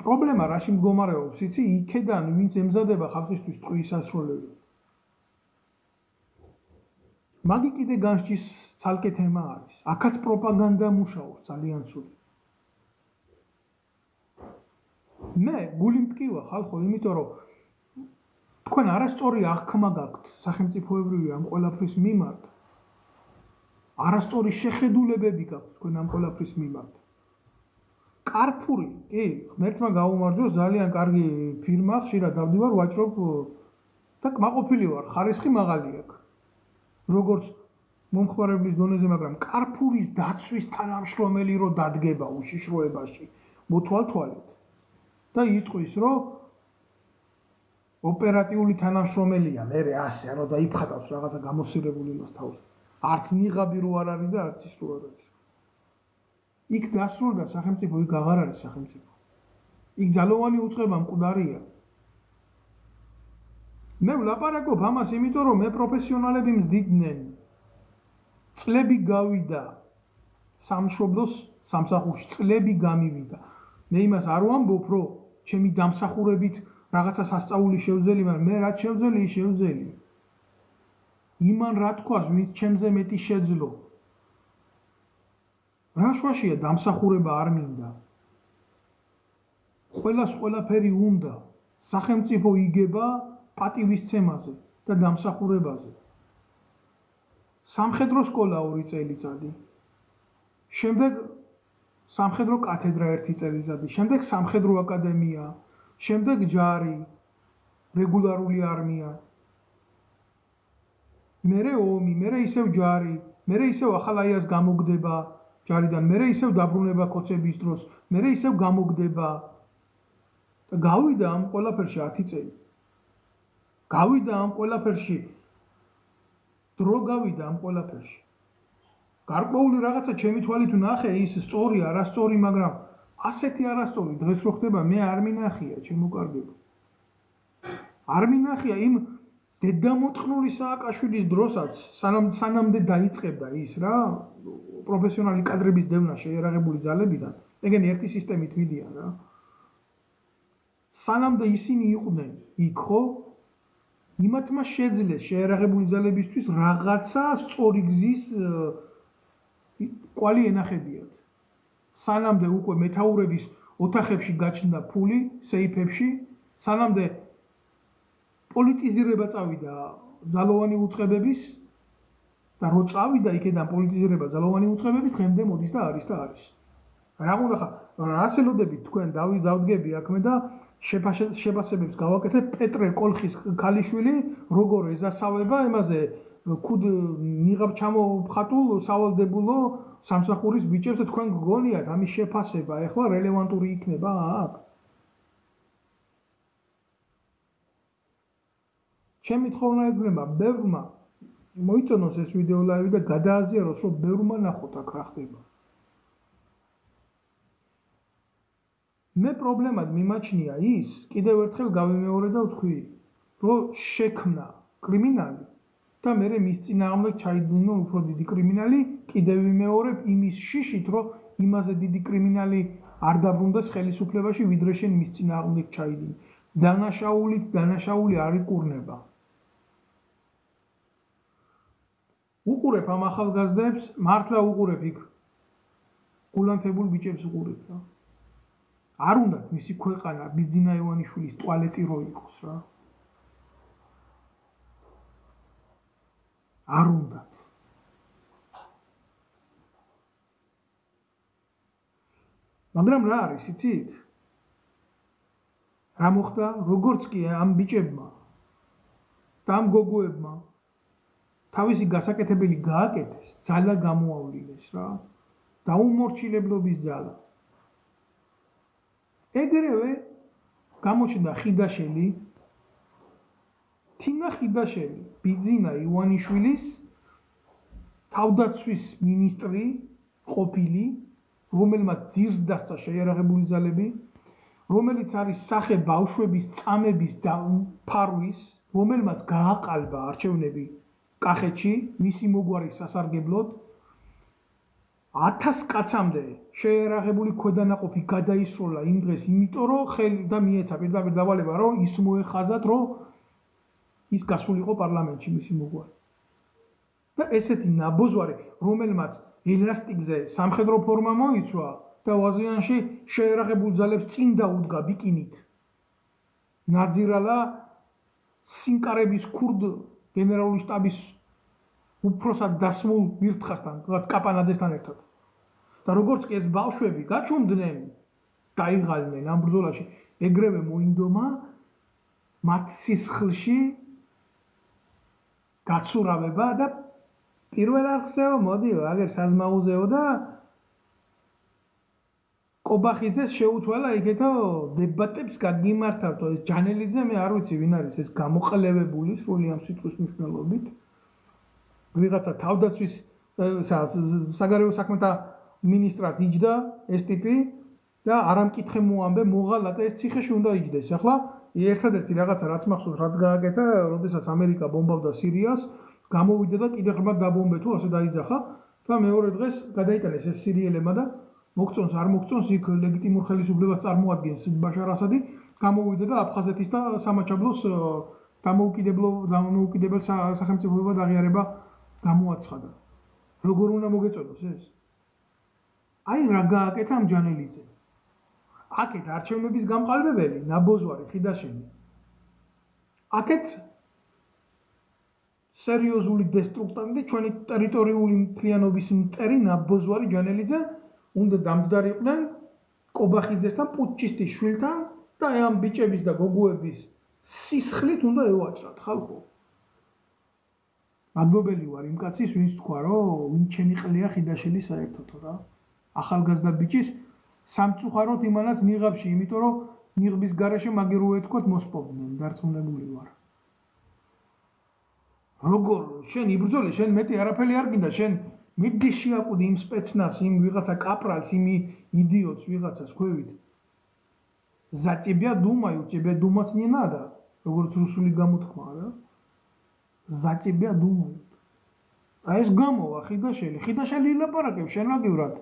პრობლემა რაში მდგომარეობს იცი იქედან ვინც ემზადება ხალხისთვის ტყვის ასრულებლად მაგი კიდე განსჯის ცალკე თემა არის აქაც პროპაგანდა მუშაობს ძალიან ცუდ მე გული მტკივა ხალხო იმიტომ რომ თქვენ არასწორი აღქმა გაქვთ სახელმწიფოებრივი ამ ყველაფრის მიმართ არასწორი შეხედულებები გაქვთ თქვენ ამ ყველაფრის მიმართ კარფური კი ღმერთმა გაუმარჯოს ძალიან კარგი ფირმა ხშირად დავდივარ ვაჭრობ და კმაყოფილი ვარ ხარისხი მაღალი აქვს როგორც მომხმარებლის დონეზე მაგრამ კარფურის დაცვის თანამშრომელი რო დადგება უშიშროებაში მოთვალთვალეთ და იტყვის რომ ოპერატიული თანამშრომელია მე ასე ანუ დაიფხატავს რაღაცა გამოსირებული მას თავს არც ნიღაბი რო არ არის და არც ის რო არ არის იქ დასრულდა სახელმწიფო იქ აღარ არის სახელმწიფო იქ ძალოვანი უწყება მკვდარია მე ვლაპარაკობ ამას, იმიტომ რომ მე პროფესიონალები მზდიდნენ. წლები გავიდა სამშობლოს სამსახურში, წლები გამივიდა. მე იმას არ ვამბობ, რომ ჩემი დამსახურებით რაღაცა სასწაული შევძელი, მაგრამ მე რაც შევძელი, ის შევძელი. იმან რა თქვას, ვინც ჩემზე მეტი შეძლო. რა შვაშია დამსახურება არ მინდა. ყველას ყველაფერი უნდა. სახელმწიფო იგება პატივისცემაზე და დამსახურებაზე. სამხედრო სკოლა 2 წელიწადი. შემდეგ სამხედრო კათედრა 1 წელიწადი, შემდეგ სამხედრო აკადემია, შემდეგ ჯარი, რეგულარული არმია. მერე ომი, მერე ისევ ჯარი, მერე ისევ ახალაიას გამოგდება ჯარიდან, მერე ისევ დაბრუნება ქოცების დროს, მერე ისევ გამოგდება. და გავიდა ამ ყველაფერში 10 წელი. გავიდა ამ ყველაფერში. დრო გავიდა ამ ყველაფერში. გარკვეული რაღაცა ჩემი თვალით ვნახე, ის სწორი, არასწორი, მაგრამ ასეთი არასწორი დღეს რო ხდება, მე არ მინახია, ჩემო კარგებო. არ მინახია იმ დედამოწყნული სააკაშვილის დროსაც, სანამდე დაიწყებდა ის რა, პროფესიონალი კადრების დევნა შეიარაღებული ძალებიდან, ეგენი ერთი სისტემით მიდიან რა. სანამდე ისინი იყვნენ იქ, ხო? იმათმა შეძლეს შეიარაღებული ძალებისთვის რაღაცა სწორი გზის კვალი ენახებიათ. სანამდე უკვე მეთაურების ოთახებში გაჩნდა ფული, სეიფებში, სანამდე პოლიტიზირება წავიდა ძალოვანი უწყებების და რო წავიდა იქედან პოლიტიზირება ძალოვანი უწყებების, დღემდე მოდის და არის და არის. რა უნდა ხა, რას ელოდებით თქვენ დავდგები აქვე და შეფასებებს გავაკეთებ პეტრე კოლხის ქალიშვილი როგორ ეზასავება იმაზე ქუდ მიღებ ჩამოფხატულ სავალდებულო სამსახურის ბიჭებს და თქვენ გგონიათ ამის შეფასება ეხლა რელევანტური იქნება აქ? ჩემი თხოვნა ეგრემა ბევრმა მოიწონოს ეს ვიდეო ლაივი და გადააზიაროს, რომ ბევრმა ნახოთ აქ რა ხდება. მე პრობლემად მიმაჩნია ის, კიდევ ერთხელ გავიმეორე და ვთქვი, რომ შექმნა კრიმინალი და მერე მის წინააღმდეგ ჩაიდინო უფრო დიდი კრიმინალი, კიდევ ვიმეორებ იმის შიშით, რომ იმაზე დიდი კრიმინალი არ დაბრუნდეს ხელისუფლებაში, ვიდრე შენ მის წინააღმდეგ ჩაიდინე. დანაშაული არ იკურნება. უყურებ ამ ახალგაზრდებს, მართლა უყურებ იქ გულანთებულ ბიჭებს უყურებ რა. არ უნდათ მისი ქვეყანა ბიძინა ივანიშვილის ტუალეტი რო იყოს რა. არ უნდათ. მაგრამ რა არის, იცით? რა მოხდა? როგორც კი ამ ბიჭებმა და ამ გოგოებმა თავისი გასაკეთებელი გააკეთეს, ძალა გამოავლინეს რა. დაუმორჩილებლობის ძალა. ეგრევე გამოჩნდა ხიდაშელი, თინა ხიდაშელი, ბიძინა ივანიშვილის თავდაცვის მინისტრი ყოფილი, რომელმაც ძირს დასცა შეიარაღებული ძალები, რომელიც არის სახე ბავშვების წამების და ფარვის, რომელმაც გააყალბა არჩევნები კახეთში, მისი მოგვარი სასარგებლოდ 1000 კაცამდე შეიარაღებული ქვედანაყოფი გადაისროლა იმ დღეს, იმიტომ რომ ხელი და მიეცა პირდაპირ დავალება, რომ ის მოეხაზათ, რომ ის გასულიყო პარლამენტში მისი მოგვარი. და ესეთი ნაბოძვარი, რომელმაც ელასტიკზე სამხედრო ფორმა მოიცვა და ვაზიანში შეიარაღებულ ძალებს წინ დაუდგა ბიკინით. ნაძირალა სინკარების ქურდ გენერალური შტაბის უფროსად დასმულ ვირთხასთან, კაპანაძესთან ერთად. და როგორც კი ეს ბავშვები გაჩუმდნენ, დაიღალნენ ამ ბრძოლაში, ეგრევე მოინდომა მათ სისხლში გაცურავება და პირველ არხზეო მოდიო, აგერ საზმაუზეო და კობახიძეს შეუთვალა იქეთო დებატებს გაგიმართავთო. ეს ჯანელიძე მე არ ვიცი ვინ არის ეს გამოყლევებული სრული ამ სიტყვის მნიშვნელობით. ვიღაცა თავდაცვის საგარეო საქმეთა მინისტრად იჯდა ეს ტიპი და არამკითხე მოამბე მოღალატე ეს ციხეში უნდა იჯდეს. ახლა ერთადერთი რაღაცა რაც მახსოვს რაც გააკეთა, როდესაც ამერიკა ბომბავდა სირიას, გამოვიდა და კიდე ღრმად დაბომბე თუ ასე დაიძახა და მეორე დღეს გადაიტანეს ეს სირიელებმა და მოგწონს არ მოგწონს იქ ლეგიტიმურ ხელისუფლებას წარმოადგენს ბაშარ ასადი, გამოვიდა და აფხაზეთის და სამაჩაბლოს დამოუკიდებელ სახელმწიფოებად აღიარება გამოაცხადა. როგორ უნდა მოგეწონოს ეს? აი რა გააკეთა ამ ჯანელიძე. აქეთ არჩევნების გამყალბებელი ნაბოძვარი ხიდაშენი. აქეთ სერიოზული დესტრუქტანტი ჩვენი ტერიტორიული მთლიანობის მტერი ნაბოძვარი ჯანელიძე უნდა დამჯდარიყვნენ კობახიძესთან პუტჩისტის შვილთან და ამ ბიჭების და გოგოების სისხლით უნდა ევაჭრათ ხალხო. მადლობელი ვარ იმ კაცის ვინც თქვა რომ ვინ ჩემი ყლია ხიდაშელი საერთოდ რა. ახალგაზრდა ბიჭის სამწუხაროდ იმანაც ნიღაბში, იმიტომ რომ ნიღბის გარეშე მაგერ უეთქოთ მოსპობდნენ, დარწმუნებული ვარ. როგორ შენ იბრძოლე, შენ მეტი არაფერი არ გინდა, შენ მიდი შეაკუდი იმ სპეცნას, იმ ვიღაცა კაპრალს, იმ იდიოტს ვიღაცას ქვევით. За тебя думаю, тебе думать не надо. როგორც რუსული გამოთქმაა რა. За тебя думают. აი ეს გამოვა ხიდაშელი, ხიდაშელი ილაპარაკებს შენაგივრად.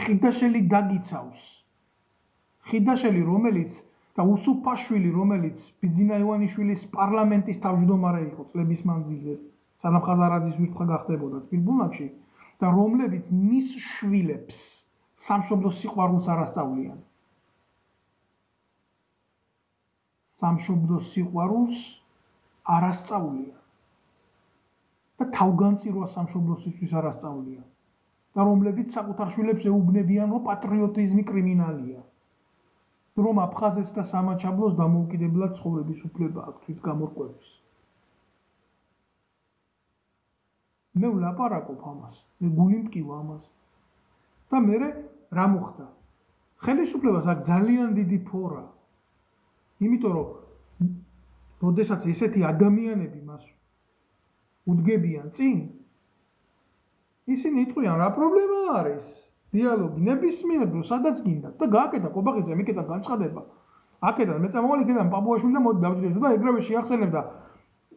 ხიდაშელი დაგიცავს. ხიდაშელი რომელიც და უსუფაშვილი რომელიც ბიძინა ივანიშვილის პარლამენტის თავმჯდომარე იყო წლების მანძილზე, სანამ ხაზარაძის ვირთხა გახდებოდა თბილბუნაკში და რომლებიც მის შვილებს სამშობლოს სიყვარულს არ ასწავლიან. სამშობლოს სიყვარულს არ ასწავლიან. და თავგანწირვა სამშობლოსისთვის არ ასწავლიან. და რომლებიც საკუთარ შვილებს ეუბნებიან, რომ პატრიოტიზმი კრიმინალია. რომ აფხაზეთს და სამაჩაბლოს დამოუკიდებლად ცხოვრების უფლება აქვს თვით გამორკვევის. მე ვლაპარაკობ ამას, მე გული მტკივა ამას. და მე რა მოხდა? ხელისუფლებას აქვს ძალიან დიდი ფორა. იმიტომ რომ როდესაც ესეთი ადამიანები მას უდგებიან წინ, ისინი იტყვიან რა პრობლემა არის? დიალოგი ნებისმიერ დროს სადაც გინდა და გააკეთა კობახიძე მიკეთან განცხადება. აქედან მეწამოვალი იქიდან პაპუაშვილი და მოდი დავჭირდეს და ეგრევე შეახსენებდა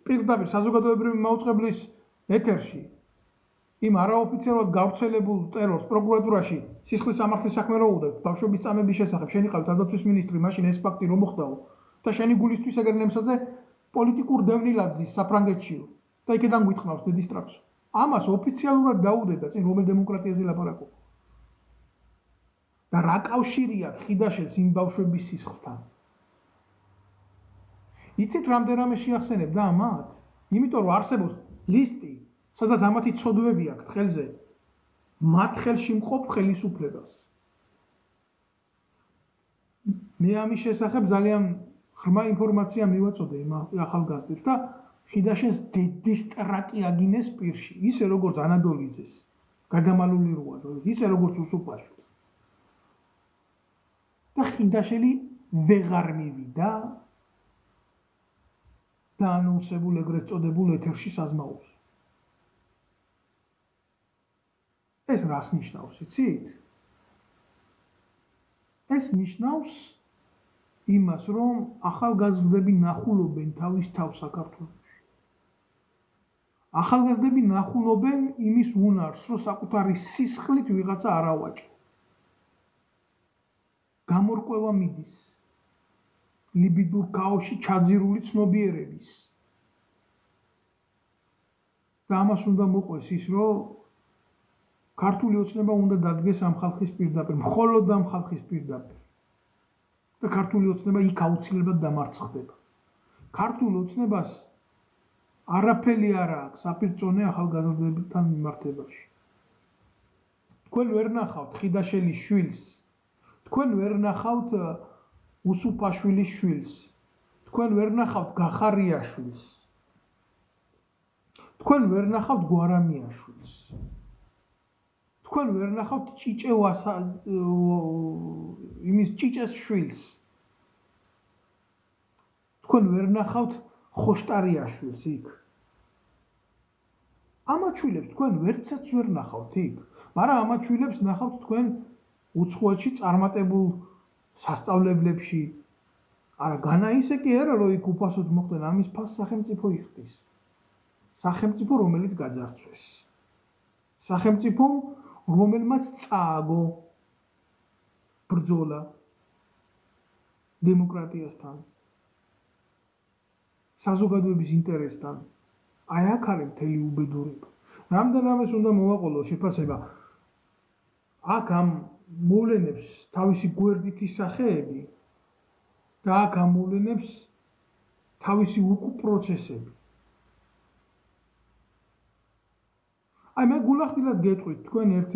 პირდაპირ საზოგადოებრივი მაუწყებლის ეთერში იმ არაოფიციალურად გავრცელებულ ტერორს პროკურატურაში სისხლის სამართლის საქმე რო უდევთ ბავშვების წამების შესახებ შენ იყავ თავდაცვის მინისტრი მაშინ ეს ფაქტი რომ მოხდაო და შენი გულისთვის ეგერ ნემსაძე პოლიტიკურ დევნილაძის საფრანგეთშიო და იქიდან გვითხრავს დიდი სტრაფს. ამას ოფიციალურად დაუდევდა წინ რომელ დემოკრატიაზე ლაპარაკობ. და რა კავშირია ხიდაშელს იმ ბავშვების სისხლთან? იცით რამდენიმე შეახსენებდა ამათ? იმიტომ რომ არსებობს ლისტი, სადაც ამათი ცოდვები აქვს ხელზე. მათ ხელში მყოფ ხელისუფლებას. მე ამის შესახებ ძალიან ღრმა ინფორმაცია მივაწოდე იმ ახალგაზრდებს და ხიდაშენს დიდი სტრატი აგინეს პირში, ისე როგორც ანადოლიძეს, გადამალული როა, ისე როგორც უსუფაშვილს. და ხიდაშელი ვეღარ მივიდა და ანონსებულ ეგრეთ წოდებულ ეთერში საზმაურს. ეს რას ნიშნავს, იცით? ეს ნიშნავს იმას, რომ ახალგაზრდები ნახულობენ თავის თავს საქართველოში. ახალგაზრდები ნახულობენ იმის უნარს, რომ საკუთარი სისხლით ვიღაცა არ ავაჭრო. გამორკვევა მიდის ლიბიდურ ქაოსში ჩაძირული ცნობიერების. და ამას უნდა მოყვეს ის, რომ ქართული ოცნება უნდა დადგეს ამ ხალხის პირდაპირ, მხოლოდ ამ ხალხის პირდაპირ. და ქართული ოცნება იქ აუცილებლად დამარცხდება. ქართულ ოცნებას არაფერი არ აქვს საპირწონე ახალგაზრდებთან მიმართებაში. თქვენ ვერ ნახავთ ხიდაშელის შვილს, თქვენ ვერ ნახავთ უსუფაშვილის შვილს, თქვენ ვერ ნახავთ გახარიაშვილს, თქვენ ვერ ნახავთ გვარამიაშვილს, თქვენ ვერ ნახავთ იმის ჭიჭეს შვილს, თქვენ ვერ ნახავთ ხოშტარიაშვილს იქ. ამათ შვილებს თქვენ ვერცაც ვერ ნახავთ იქ, მაგრამ ამათ შვილებს ნახავთ თქვენ უცხოეთში წარმატებულ სასწავლებლებში, არა, განა ისე კი არა, რომ იქ უფასოდ მოხდნენ, ამის ფასს სახელმწიფო იხდის. სახელმწიფო, რომელიც გაძარცვეს. სახელმწიფო, რომელმაც წააგო ბრძოლა დემოკრატიასთან, საზოგადოების ინტერესთან. აი აქ არის მთელი უბედურება. რამდენადაც უნდა მოვაყოლო შეფასება. აქ ამ მოვლენებს თავისი გვერდითი სახეები და აქ ამ მოვლენებს თავისი უკუ პროცესები. აი მე გულახდილად გეტყვით თქვენ ერთ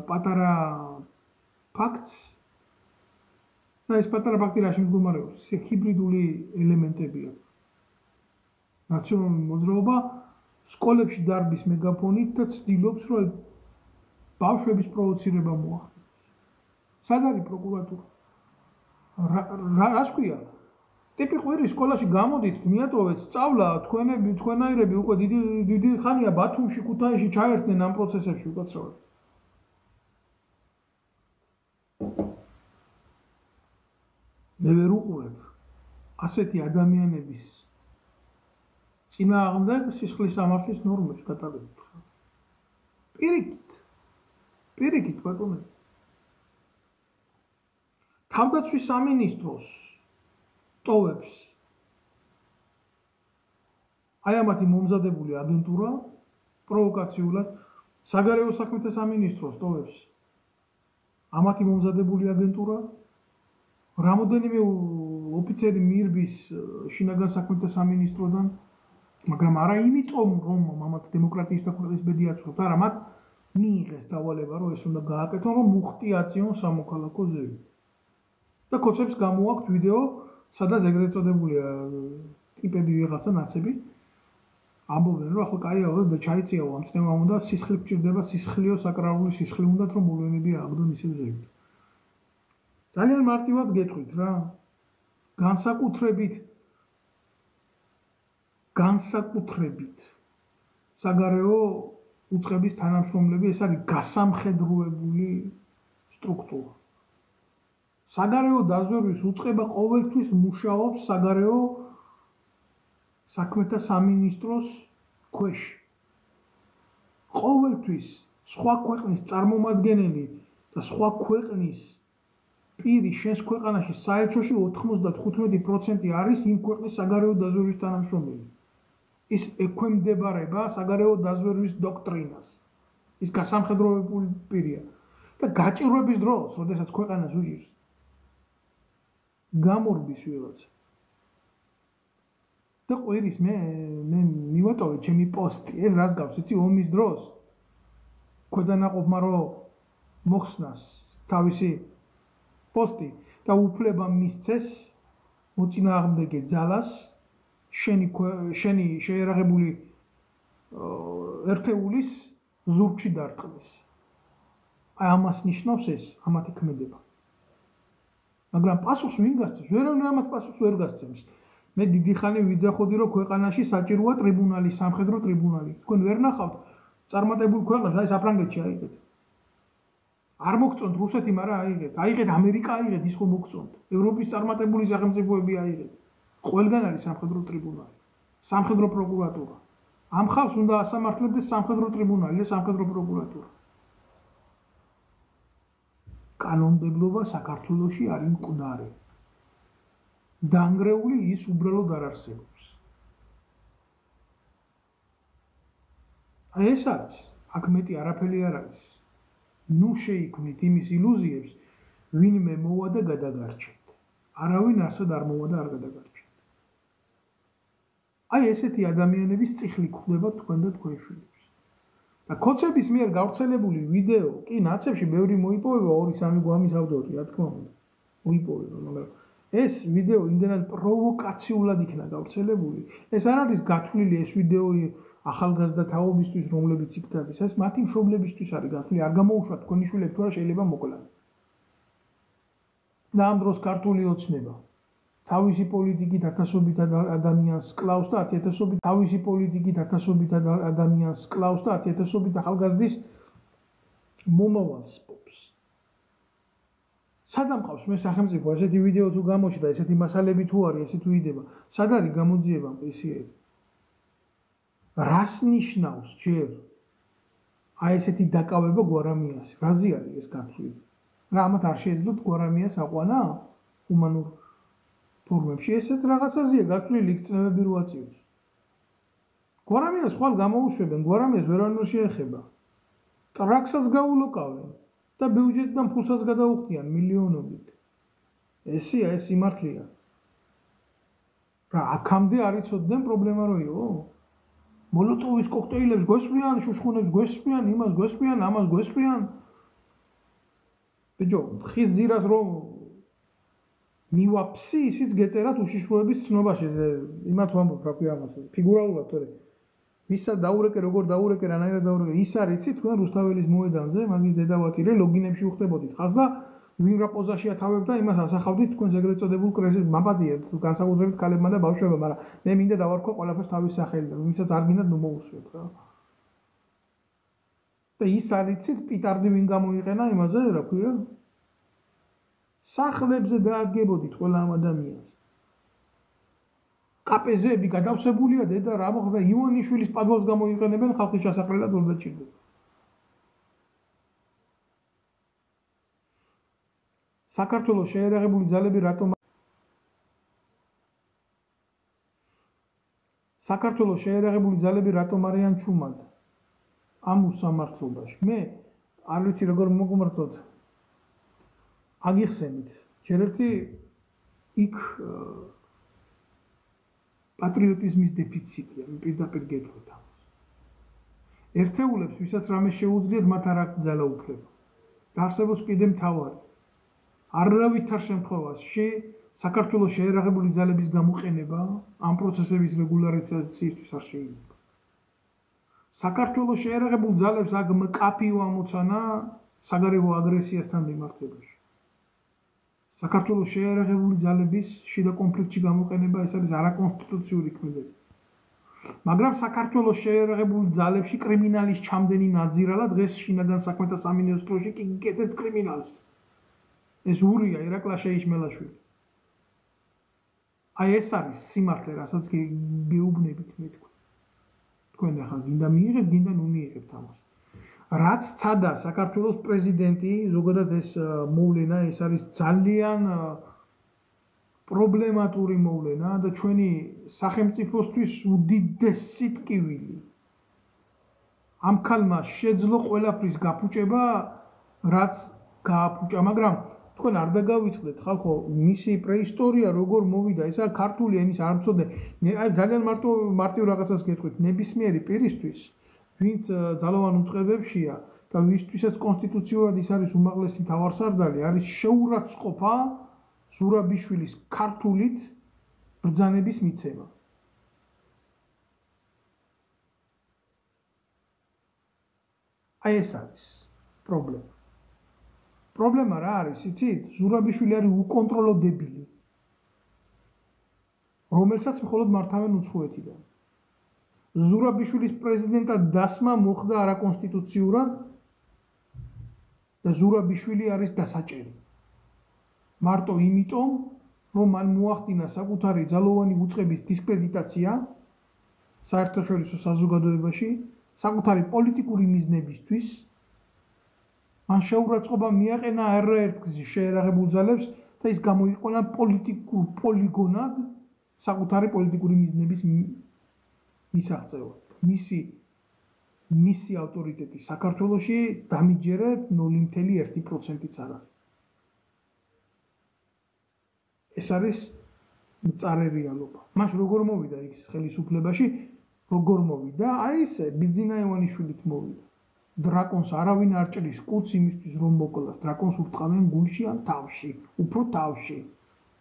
პატარა ფაქტს. და ეს პატარა ფაქტი რაში მდგომარეობს? ჰიბრიდული ელემენტები აქვს. ნაციონალური მოძრაობა სკოლებში დარბის მეგაფონით და ცდილობს, რომ ბავშვების პროვოცირება მოახდინოს. სად არის პროკურატურა? რას ქვია? ტიპი ყვირი სკოლაში გამოდით, მიატოვეთ სწავლა, თქვენაირები უკვე დიდი ხანია ბათუმში, ქუთაისში ჩაერთნენ ამ პროცესებში უკაცრავად. მე ვერ უყურებ ასეთი ადამიანების წინააღმდეგ სისხლის სამართლის ნორმებს გატარებულს. პირიქით ბატონო. თავდაცვის სამინისტროს ტოვებს აი ამათი მომზადებული აგენტურა პროვოკაციულად, საგარეო საქმეთა სამინისტროს ტოვებს ამათი მომზადებული აგენტურა, რამოდენიმე ოფიცერი მიირბის შინაგან საქმეთა სამინისტროდან, მაგრამ არა იმიტომ, რომ ამათ დემოკრატიის და ქვეყნის ბედი აწუხებთ, არა, მათ მიიღეს დავალება, რომ ეს უნდა გააკეთონ, რომ მუხტიაციონ სამოქალაქო ზევი. და კოცებს გამოაქვთ ვიდეო, სადაც ეგრეთ წოდებულია ტიპები ვიღაცა ნაცები, ამბობენ, რომ ახლა კაია და ჩაიწიაო ამ წნევამ უნდა სისხლი გჭირდება, სისხლიო საკრალური სისხლი უნდათ, რომ მოვლენები ააგდონ ისევ ზევით. ძალიან მარტივად გეტყვით რა. განსაკუთრებით საგარეო უწყების თანამშრომლები, ეს არის გასამხედროებული სტრუქტურა. საგარეო დაზვერვის უწყება ყოველთვის მუშაობს საგარეო საქმეთა სამინისტროს ქვეშ. ყოველთვის სხვა ქვეყნის წარმომადგენელი და სხვა ქვეყნის პირი შენს ქვეყანაში საელჩოში 95% არის იმ ქვეყნის საგარეო დაზვერვის თანამშრომელი. ის ექვემდებარება საგარეო დაზვერვის დოქტრინას. ის გასამხედროებული პირია. და გაჭირვების დროს, როდესაც ქვეყანას უჭირს, გამორბის ვიღაცა. და ყვირის მე მივატოვე ჩემი პოსტი, ეს რას გავს, იცი, ომის დროს ქვედანაყოფმა რომ მოხსნას თავისი პოსტი და უფლება მისცეს მოწინააღმდეგე ძალას შენი შეერაღებული ერთეულის ზურგში დარტყმის. აი ამას ნიშნავს ეს ამათი ქმედება. მაგრამ პასუხს ვინ გასცემს? ვერავინ ამათ პასუხს ვერ გასცემს. მე დიდი ხანი ვიძახოდი, რომ ქვეყანაში საჭიროა ტრიბუნალი, სამხედრო ტრიბუნალი. თქვენ ვერ ნახავთ წარმატებულ ქვეყანას, აი საფრანგეთში აიღეთ. არ მოგწონთ რუსეთი, მაგრამ აიღეთ ამერიკა, აიღეთ ის ხომ მოგწონთ. ევროპის წარმატებული სახელმწიფოები აიღეთ. ყველგან არის სამხედრო ტრიბუნალი, სამხედრო პროკურატურა. ამ ხალხს უნდა ასამართლებდეს სამხედრო ტრიბუნალი და სამხედრო პროკურატურა. კანონმდებლობა საქართველოში არის მკვდარი. დანგრეული ის უბრალოდ არ არსებობს. აი ეს არის, აქ მეტი არაფერი არ არის. ნუ შეიქმნით იმის ილუზიებს, ვინმე მოვა და გადაგარჩეთ. არავინ ასად არ მოვა და არ გადაგარჩეთ. აი ესეთი ადამიანების წიხლი გვხვდება თქვენ და თქვენ შვილებს. და კოცების მიერ გავრცელებული ვიდეო, კი ნაცებში ბევრი მოიპოვება 2-3 გვამის ავტორი, რა თქმა უნდა. მოიპოვება, მაგრამ ეს ვიდეო იმდენად პროვოკაციულად იქნა გავრცელებული. ეს არ არის გათვლილი ეს ვიდეო ახალგაზრდა თაობისთვის, რომლებიც იქ დადის. ეს მათი მშობლებისთვის არის გათვლილი, არ გამოუშვათ თქვენი შვილები თუ არა შეიძლება მოკლან. და ამ დროს ქართული ოცნება თავისი პოლიტიკით ათასობით ადამიანს კლავს და 10,000 თავისი პოლიტიკით ათასობით ადამიანს კლავს და 10,000 ახალგაზრდის მომავალს პოპს. სადამ ყავს მე სახელმწიფო ესეთი ვიდეო თუ გამოჩნდა, ესეთი მასალები თუ არის, ესე თუ იდება, სად არის გამოძიება მყისიერი? რას ნიშნავს ჯერ აი ესეთი დაკავება გვარამიას? რაზე არის ეს გათვლილი? რა ამათ არ შეეძლოთ გვარამიას აყვანა ჰუმანურ ფორმებში? ესეც რაღაცაზეა გათვლილი, იქ-წნევები რო აწიოს. გვარამიას ხვალ გამოუშვებენ, გვარამიას ვერავინ არ შეეხება. ტრაქსაც გაულოკავენ და ბიუჯეტიდან ფულსაც გადაუხდიან მილიონობით. ესია, ეს სიმართლეა. რა აქამდე არ იცოდნენ პრობლემა რო იყო? მოლოტოვის კოქტეილებს გვესვიან, შუშხუნებს გვესვიან, იმას გვესვიან, ამას გვესვიან. ბიჭო, ხის ძირას რომ მივაფსი, ისიც გეწერათ უშიშროების ცნობაში. იმათ ვამბობ, რა ქვია ამას, ფიგურალურად თორე. ვისა დაურეკე, როგორ დაურეკე, რანაირად დაურეკე. ის არის, იცით, თქვენ რუსთაველის მოედანზე, მაგის დედავაკირე ლოგინებში უხდებოდით ხაზს და ვინ რა პოზაში ათავებდა, იმას ასახავდით თქვენს ეგრეთ წოდებულ კრეზის მაპატია, განსაკუთრებით ქალებმა და ბავშვებმა, მაგრამ მე მინდა დავარქვა ყველაფერს თავის სახელიდან, ვისაც არ გინდათ, ნუ მოусვეთ რა. და ის არის, იცით, პიტარდი ვინ გამოიყენა იმაზე, რა ქვია? სახლებზე დაადგებოდით ყველა ამ ადამიანს. კაპეზები გადავსებულია დედა რა მოხდა ივანიშვილის პადვალს გამოიყენებენ ხალხის ჩასაყრელად ვერ დაჭირდება. საქართველოს შეერაღებული ძალები რატომ საქართველოს შეერაღებული ძალები რატომ არიან ჩუმად ამ უსამართლობაში? მე არ ვიცი როგორ მოგმართოთ. აგიხსენით, ჯერ ერთი იქ პატრიოტიზმის დეფიციტია, მე პირდაპირ გეტყვით ამას. ერთეულებს, ვისაც რამე შეუძლიათ, მათ არ აქვთ ძალაუფლება. და არსებობს კიდე მთავარი. არავითარ შემთხვევაში საქართველოს შეერაღებული ძალების გამოყენება ამ პროცესების რეგულარიზაციისთვის არ შეიძლება. საქართველოს შეერაღებულ ძალებს აქ მკაფიო ამოცანა საგარეო აგრესიასთან მიმართებაში. საქართველოს შეერაღებული ძალების შიდა კონფლიქტში გამოყენება ეს არის არაკონსტიტუციური ქმედები. მაგრამ საქართველოს შეერაღებულ ძალებში კრიმინალის ჩამდენი ნაძირალა დღეს შინაგან საქმეთა სამინისტროში კი გიკეთებთ კრიმინალს. ეს ურია ირაკლი შეიჩმელაშვილი. აი ეს არის სიმართლე, რასაც გეუბნებით მე თქვენ. თქვენ ახლა გინდა მიიღეთ, გინდა ნუ მიიღებთ ამას. რაც ცადა საქართველოს პრეზიდენტი, ზოგადად ეს მოვლენა, ეს არის ძალიან პრობლემატური მოვლენა და ჩვენი სახელმწიფოსთვის უდიდესი ტკივილი. ამ ქალმა შეძლო ყველაფრის გაფუჭება, რაც გააფუჭა, მაგრამ თქვენ არ დაგავიწყდეთ ხალხო, მისი პრეისტორია როგორ მოვიდა, ესა ქართული ენის არ მწოდე. აი ძალიან მარტივ რაღაცას გეტყვით, ნებისმიერი პირისთვის, ვინც ძალოვან უწყებებშია და ვისთვისაც კონსტიტუციურად ის არის უმაღლესი მთავარსარდალი, არის შეურაცხყოფა ზურაბიშვილის ქართულით ბრძანების მიცემა. აი ეს არის პრობლემა. პრობლემა რა არის, იცით? ზურაბიშვილი არის უკონტროლო დებილი, რომელსაც მხოლოდ მართავენ უცხოეთიდან. ზურაბიშვილის პრეზიდენტად დასმა მოხდა არაკონსტიტუციურად და ზურაბიშვილი არის დასაჭერი. მარტო იმიტომ, რომ მან მოახდინა საკუთარი ძალოვანი უწყების დისკრედიტაცია საერთაშორისო საზოგადოებაში, საკუთარი პოლიტიკური მიზნებისთვის, მან შეურაცხყოფა მიაყენა არაერთგზის შეერაღებულ ძალებს და ის გამოიყენა პოლიტიკურ პოლიგონად საკუთარი პოლიტიკური მიზნების მისაღწევად. მისი ავტორიტეტი საქართველოში დამიჯერებ 0.1%-იც არ არის. ეს არის მწარე რეალობა. მას როგორ მოვიდა ის ხელისუფლებაში, როგორ მოვიდა? აი ესე ბიძინა ივანიშვილით მოვიდა. დრაკონს არავინ არ ჭრის კუც იმისთვის რომ მოკლას. დრაკონს ურტყავენ გულში ან თავში, უფრო თავში.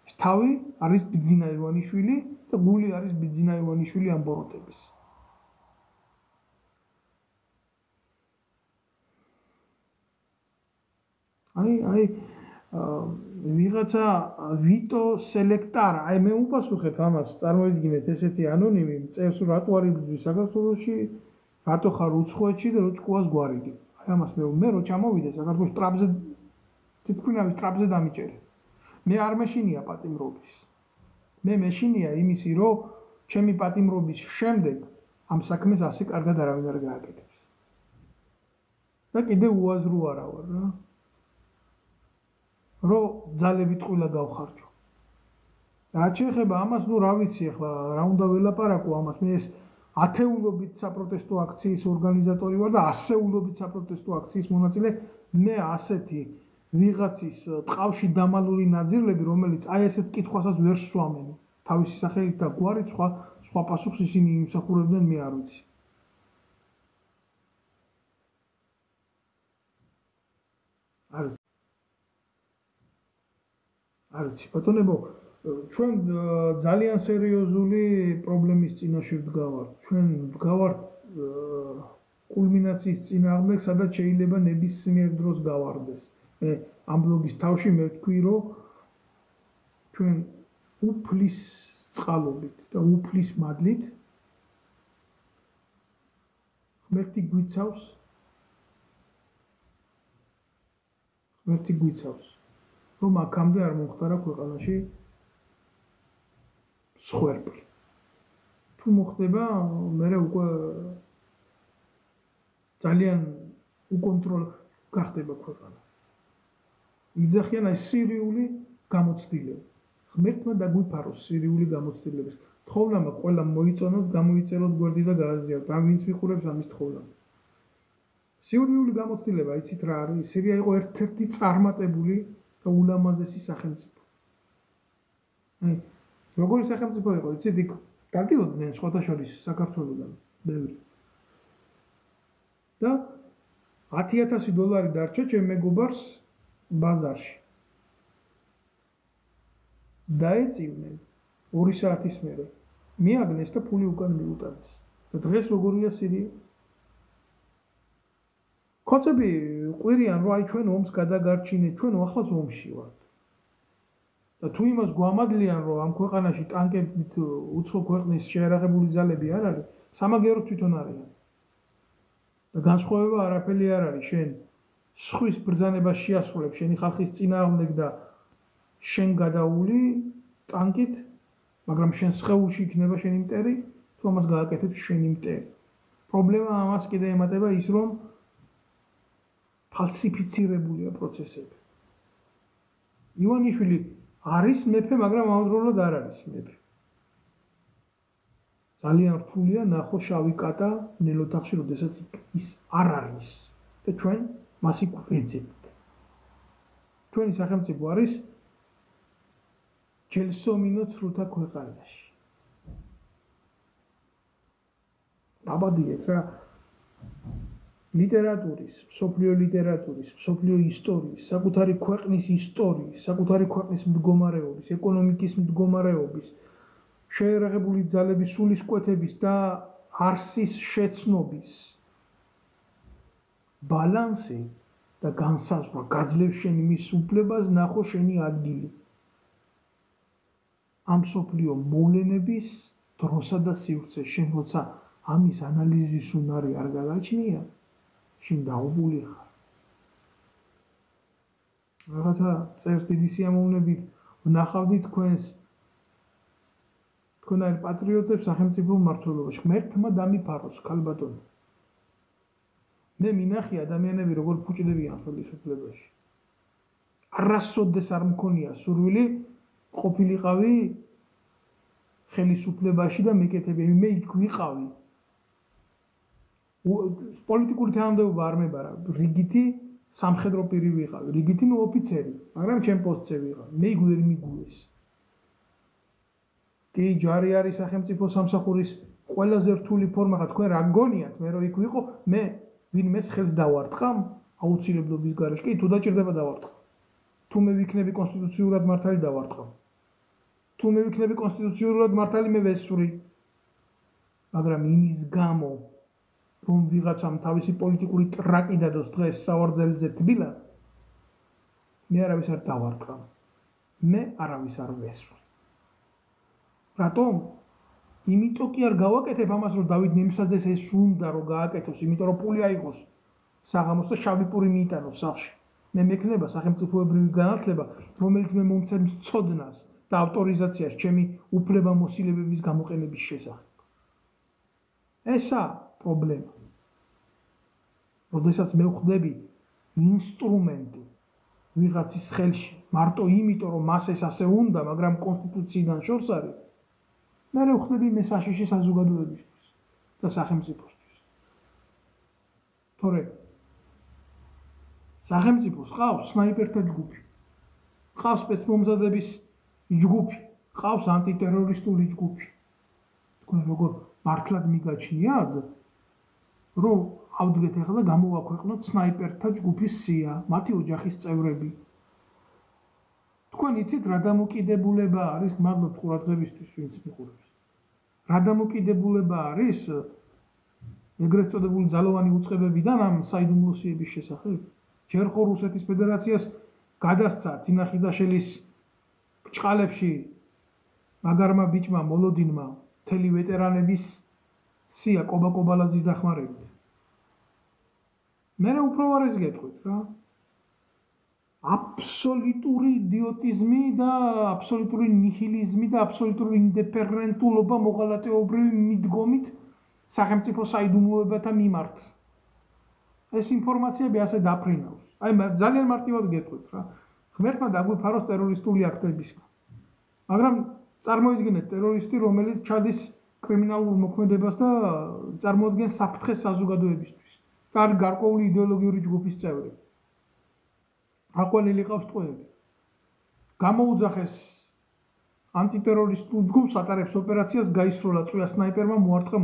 ეს თავი არის ბიძინა ივანიშვილი და გული არის ბიძინა ივანიშვილი ამ ბოროტების. აი ვიღაცა ვიტო სელექტარა, აი მე უპასუხებ ამას, წარმოიდგინეთ ესეთი ანონიმი წერს რატო არ იბრძვის საქართველოში, რატო ხარ უცხოეთში და რო ჭკუას გვარიდი. აი ამას მე რო ჩამოვიდე საქართველოს ტრაპზე თვითმფრინავის ტრაპზე დამიჭერე. მე არ მეშინია პატიმრობის. მე მეშინია იმისი, რომ ჩემი პატიმრობის შემდეგ ამ საქმეს ასე კარგად არავინ არ გააკეთებს. და კიდევ უაზრო არა ვარ რა. რომ ძალებით ყვილა გავხარჯო. რაც შეეხება ამას, რა ვიცი ახლა რა უნდა ველაპარაკო ამას. მე ეს ათეულობით საპროტესტო აქციის ორგანიზატორი ვარ და ასეულობით საპროტესტო აქციის მონაწილე. მე ასეთი ვიღაცის ტყავში დამალული ნაძირლები, რომელიც აი ესეთ კითხვასაც ვერ სვამენ. თავისი სახელით და გვარით სხვა პასუხს ისინი იმსახურებდნენ, მე არ ვიცი. არ ვიცი, ბატონებო, ჩვენ ძალიან სერიოზული პრობლემის წინაშე ვდგავართ. ჩვენ ვდგავართ კულმინაციის წინააღმდეგ, სადაც შეიძლება ნებისმიერ დროს გავარდეს. მე ამ ბლოგის თავში მე ვთქვი, რომ ჩვენ უფლის წყალობით და უფლის მადლით ღმერთი გვიცავს, რომ აქამდე არ მომხდარა ქვეყანაში მსხვერპლი. თუ მოხდება, მე უკვე ძალიან უკონტროლო გახდება ქვეყანა. იძახიან აი სირიული გამოცდილება. ღმერთმა დაგვიფაროს სირიული გამოცდილების. თხოვნა მაქვს ყველამ მოიწონოთ, გამოიწეროთ გვერდი და გააზიაროთ. ამ ვინც მიხურებს ამის თხოვნა. სირიული გამოცდილება, იცით რა არის? სირია იყო ერთ-ერთი წარმატებული და ულამაზესი სახელმწიფო. აი, როგორი სახელმწიფო იყო, იცით, იქ გადიოდნენ სხვათა შორის საქართველოსგან ბევრი. და $10,000 დარჩა ჩემ მეგობარს ბაზარში. დაეწივნენ 2 საათის მერე. მიაგნეს და ფული უკან მიუტანეს. და დღეს როგორია სირია? ხოცები ყვირიან, რომ აი ჩვენ ომს გადაგარჩინეთ, ჩვენ ახლაც ომში ვართ. და თუ იმას გვამადლიან, რომ ამ ქვეყანაში ტანკებით უცხო ქვეყნის შეერაღებული ძალები არ არის, სამაგერო თვითონ არიან. და განსხვავება არაფერი არ არის, შენ სხვის ბრძანებას შეასრულებ შენი ხალხის წინააღმდეგ და შენ გადაული ტანკით, მაგრამ შენ სხეულში იქნება შენი მტერი, თუ ამას გააკეთებს შენი მტერი. პრობლემა ამას კიდე ემატება ის, რომ ფალსიფიცირებულია პროცესები. ივანიშვილი არის მეფე, მაგრამ ამავდროულად არ არის მეფე. ძალიან რთულია ნახო შავი კატა ნელოთახში, როდესაც ის არ არის და ჩვენ მას იქ ვეძებთ. ჩვენი სახელმწიფო არის ჯელსომინო ცრუთა ქვეყანაში. დაბადიეთ რა ლიტერატურის, მსოფლიო ლიტერატურის, მსოფლიო ისტორიის, საკუთარი ქვეყნის ისტორიის, საკუთარი ქვეყნის მდგომარეობის, ეკონომიკის მდგომარეობის, შეერაღებული ძალების სულისკვეთების და არსის შეცნობის ბალანსი და განსაზღვრა გაძლევს შენი მის უფლებას ნახო შენი ადგილი. ამ მსოფლიო მოვლენების დროსა და სივრცე შენ როცა ამის ანალიზის უნარი არ გაგაჩნია, შენ დაობული ხარ. რაღაცა წერს დიდი სიამოვნებით ვნახავდი თქვენარ პატრიოტებს სახელმწიფო მმართველობაში. ღმერთმა დამიფაროს, ქალბატონო. მე მინახი ადამიანები როგორ ფუჭდებიან ხელისუფლებაში. არასოდეს არ მქონია სურვილი ყოფილიყავი ხელისუფლებაში და მეკეთებები. მე იქ ვიყავი. პოლიტიკური თანამდებობა არ მებარა, რიგითი სამხედრო პირი ვიყავი, რიგითი ოფიცერი, მაგრამ ჩემ პოსტზე ვიყავი. მე იქ ვერ მიგულეს. კი, ჯარი არის სახელმწიფო სამსახურის ყველაზე რთული ფორმა, ხა თქვენ რა გგონიათ, მე რო იქ ვიყო, მე ვინმეს ხელს დავარტყამ აუცილებლობის გარეშე. კი, თუ დაჭირდება დავარტყამ. თუ მე ვიქნები კონსტიტუციურად მართალი დავარტყამ. თუ მე ვიქნები კონსტიტუციურად მართალი მე ვესვრი. მაგრამ იმის გამო რომ ვიღაცამ თავისი პოლიტიკური ტრაკი დადოს დღეს სავარძელზე თბილად, მე არავის არ დავარტყამ. მე არავის არ ვესვრი. რატომ? იმიტომ კი არ გავაკეთებ ამას, რომ დავით ნემსაძეს ეს უნდა რომ გააკეთოს, იმიტომ რომ პული აიღოს საღამოს და შავი პური მიიტანოს სახლში. მე მექნება სახელმწიფოებრივი განათლება, რომელიც მე მომცემს ცოდნას და ავტორიზაციას ჩემი უფლებამოსილებების გამოყენების შესახებ. ესა პრობლემა. როდესაც მე ვხვდები ინსტრუმენტი ვიღაცის ხელში, მარტო იმიტომ, რომ მას ეს ასე უნდა, მაგრამ კონსტიტუციიდან შორს არის, მე ვხვდები მე საშიში საზოგადოებისთვის და სახელმწიფოსთვის. თორე სახელმწიფოს ყავს სნაიპერთა ჯგუფი, ყავს სპეცმომზადების ჯგუფი, ყავს ანტიტერორისტული ჯგუფი. თქვენ როგორ მართლად მიგაჩნიათ, რომ ავდგეთ ახლა გამოვაქვეყნოთ სნაიპერთა ჯგუფის სია, მათი ოჯახის წევრები. თქვენ იცით რა დამოკიდებულება არის, მადლობთ ყურადღებისთვის, ვინც მიყურებს. რა დამოკიდებულება არის ეგრეთ წოდებული ძალოვანი უწყებებიდან ამ საიდუმლოსიების შესახებ? ჯერ ხო რუსეთის ფედერაციას გადასცა თინახიდაშელის ბრჭყალებში მაგარმა ბიჭმა მოლოდინმა მთელი ვეტერანების სია კობა-კობალაძის დახმარებით. მე უფრო არ ეს გეტყვით რა. აბსოლუტური იდიოტიზმი და აბსოლუტური ნიჰილიზმი და აბსოლუტური ინდიფერენტულობა მოღალატეობრივი მიდგომით სახელმწიფო საიდუმლოებათა მიმართ. ეს ინფორმაციები ასე დაფრინავს. აი ძალიან მარტივად გეტყვით რა. ღმერთმა დაგვიფაროს ტერორისტული აქტებისგან. მაგრამ წარმოიდგინეთ ტერორისტი, რომელიც ჩადის კრიმინალურ მოქმედებას და წარმოადგენს საფრთხეს საზოგადოებისთვის. და არის გარკვეული იდეოლოგიური ჯგუფის წევრი. აყვანილი ყავს ტყვეები. გამოუძახეს ანტიტერორისტულ ჯგუფს ატარებს ოპერაციას, გაისროლა წვია სნაიპერმა, მოარტყა